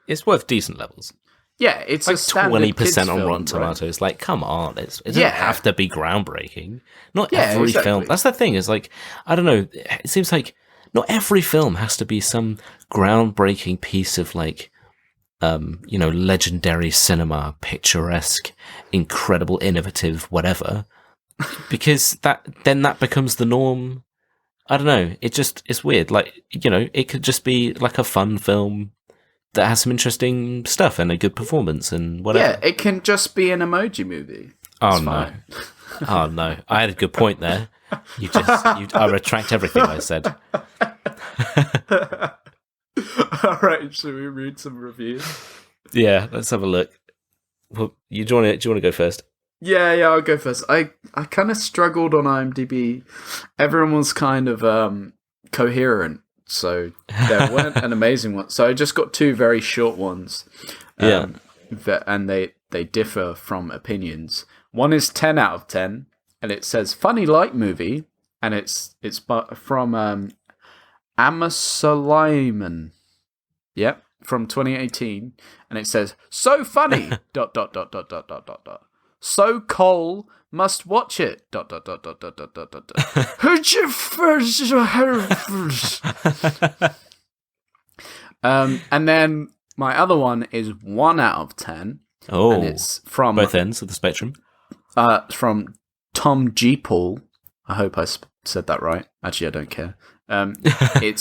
It's worth decent levels. Yeah, it's like a standard 20% on film, Rotten Tomatoes. Right? Like, come on, it doesn't have to be groundbreaking. Not every exactly. film. That's the thing. Is like, I don't know. It seems like not every film has to be some groundbreaking piece of like, you know, legendary cinema, picturesque, incredible, innovative, whatever. Because that becomes the norm. I don't know. It's weird. Like, you know, it could just be like a fun film that has some interesting stuff and a good performance and whatever. Yeah, it can just be an emoji movie. Oh, no. Oh, no. I had a good point there. I retract everything I said. All right, should we read some reviews? Yeah, let's have a look. Well, do you want to go first? Yeah, I'll go first. I kind of struggled on IMDb. Everyone was kind of coherent, so there weren't an amazing one. So I just got two very short ones. And they differ from opinions. One is 10 out of 10, and it says funny light movie, and it's from Amasulaiman. Yep, from 2018, and it says so funny ... So Cole must watch it ... Who'd you first? And then my other one is 1 out of 10. Oh, and it's from both ends of the spectrum. From Tom G. Paul. I hope I said that right. Actually, I don't care. It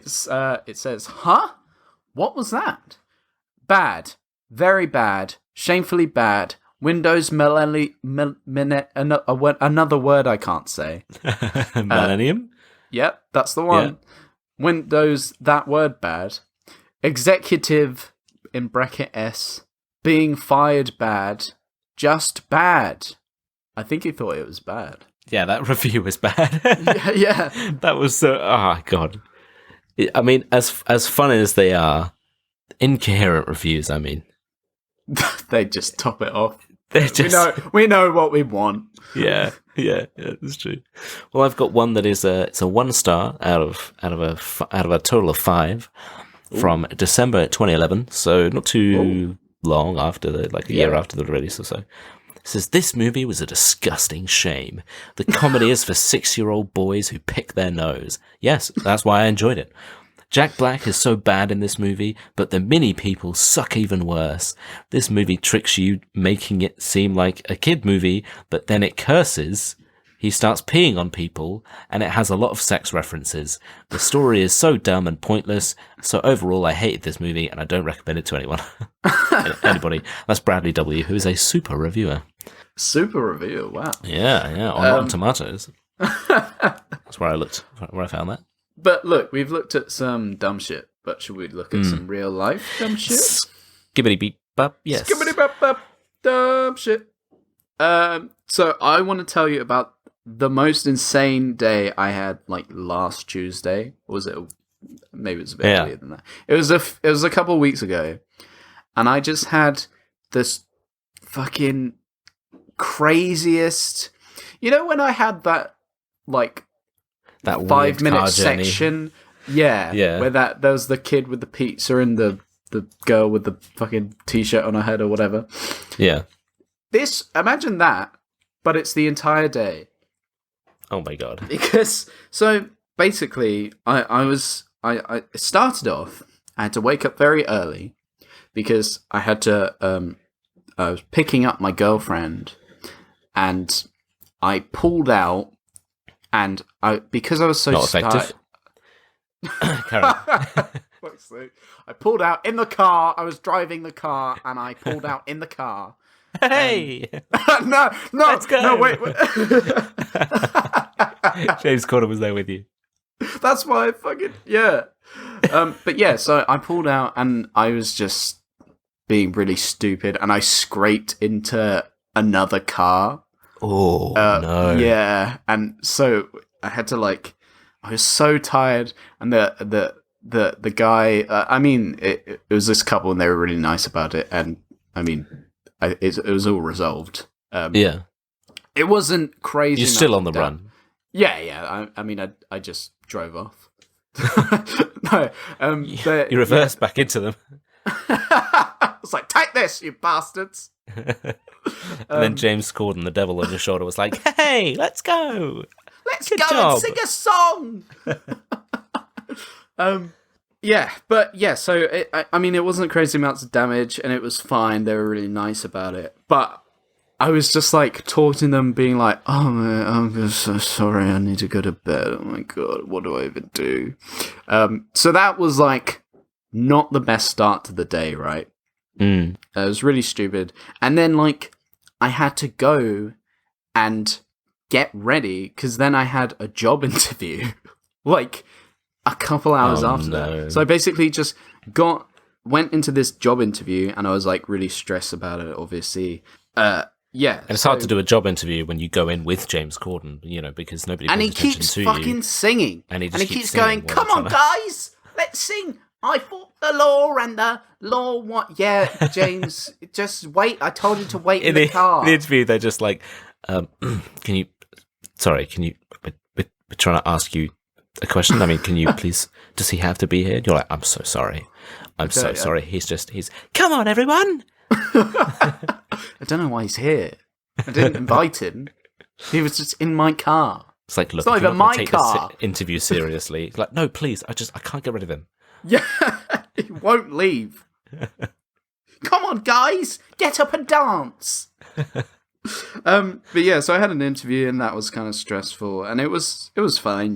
says, huh? What was that? Bad. Very bad. Shamefully bad. Windows another word I can't say. Millennium? Yep, that's the one. Yeah. Windows, that word bad. Executive, in bracket S. Being fired bad. Just bad. I think he thought it was bad. Yeah, that review was bad. Yeah. That was so... Oh, God. I mean, as funny as they are, incoherent reviews, I mean. They just top it off. They're just... We know what we want. Yeah, that's true. Well, I've got one that is it's a 1 star out of a total of 5 from December 2011. So not too long after a year after the release or so. It says, this movie was a disgusting shame. The comedy is for 6-year-old boys who pick their nose. Yes, that's why I enjoyed it. Jack Black is so bad in this movie, but the mini people suck even worse. This movie tricks you, making it seem like a kid movie, but then it curses. He starts peeing on people, and it has a lot of sex references. The story is so dumb and pointless, so overall I hated this movie, and I don't recommend it to anyone. Anybody. That's Bradley W., who is a super reviewer. Super reviewer, wow. Yeah, on Rotten Tomatoes. That's where I found that. But look, we've looked at some dumb shit, but should we look at some real life dumb shit? Skibbity beep bop, yes. Skibbity bop bop, dumb shit. So I want to tell you about the most insane day I had, last Tuesday. Or was it? Maybe it was a bit earlier than that. It was a couple of weeks ago, and I just had this fucking craziest. You know when I had that 5-minute section, where there was the kid with the pizza and the girl with the fucking t-shirt on her head or whatever. Yeah. Imagine that, but it's the entire day. Oh my god. Because so basically, I started off. I had to wake up very early because I had to. I was picking up my girlfriend, and I pulled out. And because I was so not effective. I pulled out in the car. I was driving the car, and I pulled out in the car. Hey! No, let's go. No, wait. James Corden was there with you. That's why I fucking but yeah, so I pulled out, and I was just being really stupid, and I scraped into another car. Oh, no. Yeah, and so I had to I was so tired, and the guy, it was this couple, and they were really nice about it, and it was all resolved. Yeah. It wasn't crazy. You're still on the run. Yeah. I just drove off. No, you reversed back into them. I was like, take this, you bastards. And then James Corden, the devil on your shoulder, was like, hey, let's go. Let's go and sing a song. So it wasn't crazy amounts of damage, and it was fine. They were really nice about it. But I was just talking to them, being like, oh man, I'm so sorry, I need to go to bed. Oh my god, what do I even do? So that was not the best start to the day, right? It was really stupid. And then I had to go and get ready, because then I had a job interview a couple hours after that. So I basically just went into this job interview, and I was really stressed about it, obviously. And it's hard to do a job interview when you go in with James Corden, because nobody pays attention to you. And he keeps fucking singing. And he keeps going, come on, guys, let's sing. I fought the law, and the law what? Yeah, James, just wait. I told you to wait in the car. In the interview, they're just like, we're trying to ask you a question. Can you please, does he have to be here? You're like, I'm so sorry. Sorry. He's, come on, everyone. I don't know why he's here. I didn't invite him. He was just in my car. It's like, look, it's not even my car. This interview seriously. It's like, no, please, I can't get rid of him. Yeah, he won't leave. Come on, guys, get up and dance. But yeah, so I had an interview, and that was kind of stressful, and it was fine,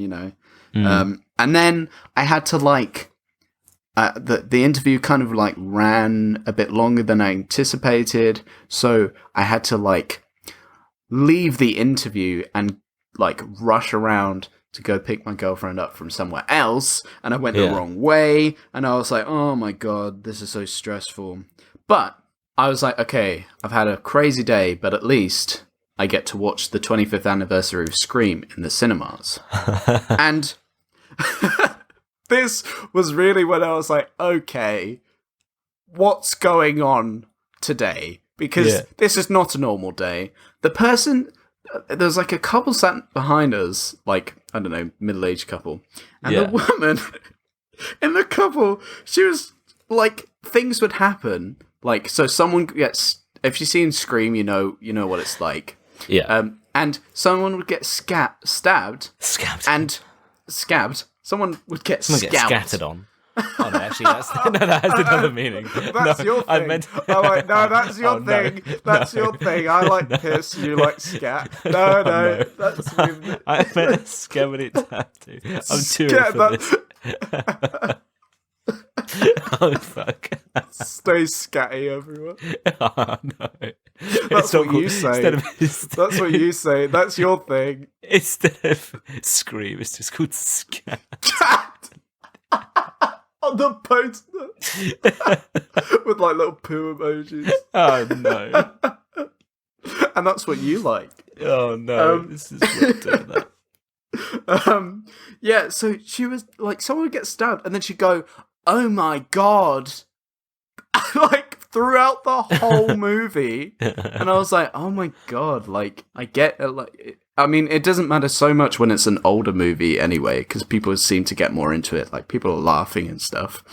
and then I had to the interview kind of ran a bit longer than I anticipated, so I had to leave the interview and rush around to go pick my girlfriend up from somewhere else, and I went the wrong way, and I was like, oh my god, this is so stressful. But I was like, okay, I've had a crazy day, but at least I get to watch the 25th anniversary of Scream in the cinemas. And this was really when I was like, okay, what's going on today? because this is not a normal day. The person, there's like a couple sat behind us, like, I don't know, middle-aged couple. And the woman in the couple, she was like, things would happen. Like, so someone gets, if you've seen Scream, you know what it's like. Yeah. And someone would get stabbed. Scabbed. Someone would get Someone scabbed. gets scattered on. Oh, no, actually, that has another meaning. That's your thing. I meant... Oh, wait, no, that's your thing. No, that's your thing. I like piss, you like scat. No, that's me. I meant a scabby tattoo. I'm too ill for this. Oh, fuck. Stay scatty, everyone. Oh, no. That's what you say. That's what you say. That's your thing. Instead of Scream, it's just called Scat. On the poster. With like little poo emojis. Oh, no. And that's what you like. Oh, no. This is what doing that. Yeah, so she was like, someone would get stabbed, and then she'd go, "Oh my god," like throughout the whole movie, and I was like, "Oh my god!" Like, I get it. Like, I mean, it doesn't matter so much when it's an older movie anyway, because people seem to get more into it. Like, people are laughing and stuff.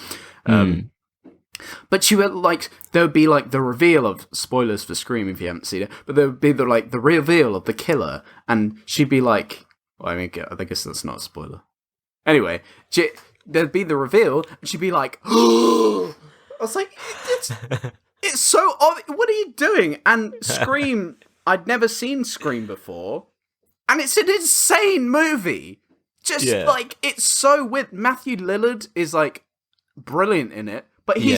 But she would like, there would be like the reveal of, spoilers for Scream if you haven't seen it, but there would be the reveal of the killer, and she'd be like, well, I mean, I guess that's not a spoiler. Anyway, there'd be the reveal, and she'd be like, I was like, it's so obvious. What are you doing? And Scream, I'd never seen Scream before, and it's an insane movie. Just like, it's so weird. Matthew Lillard is like brilliant in it, but he's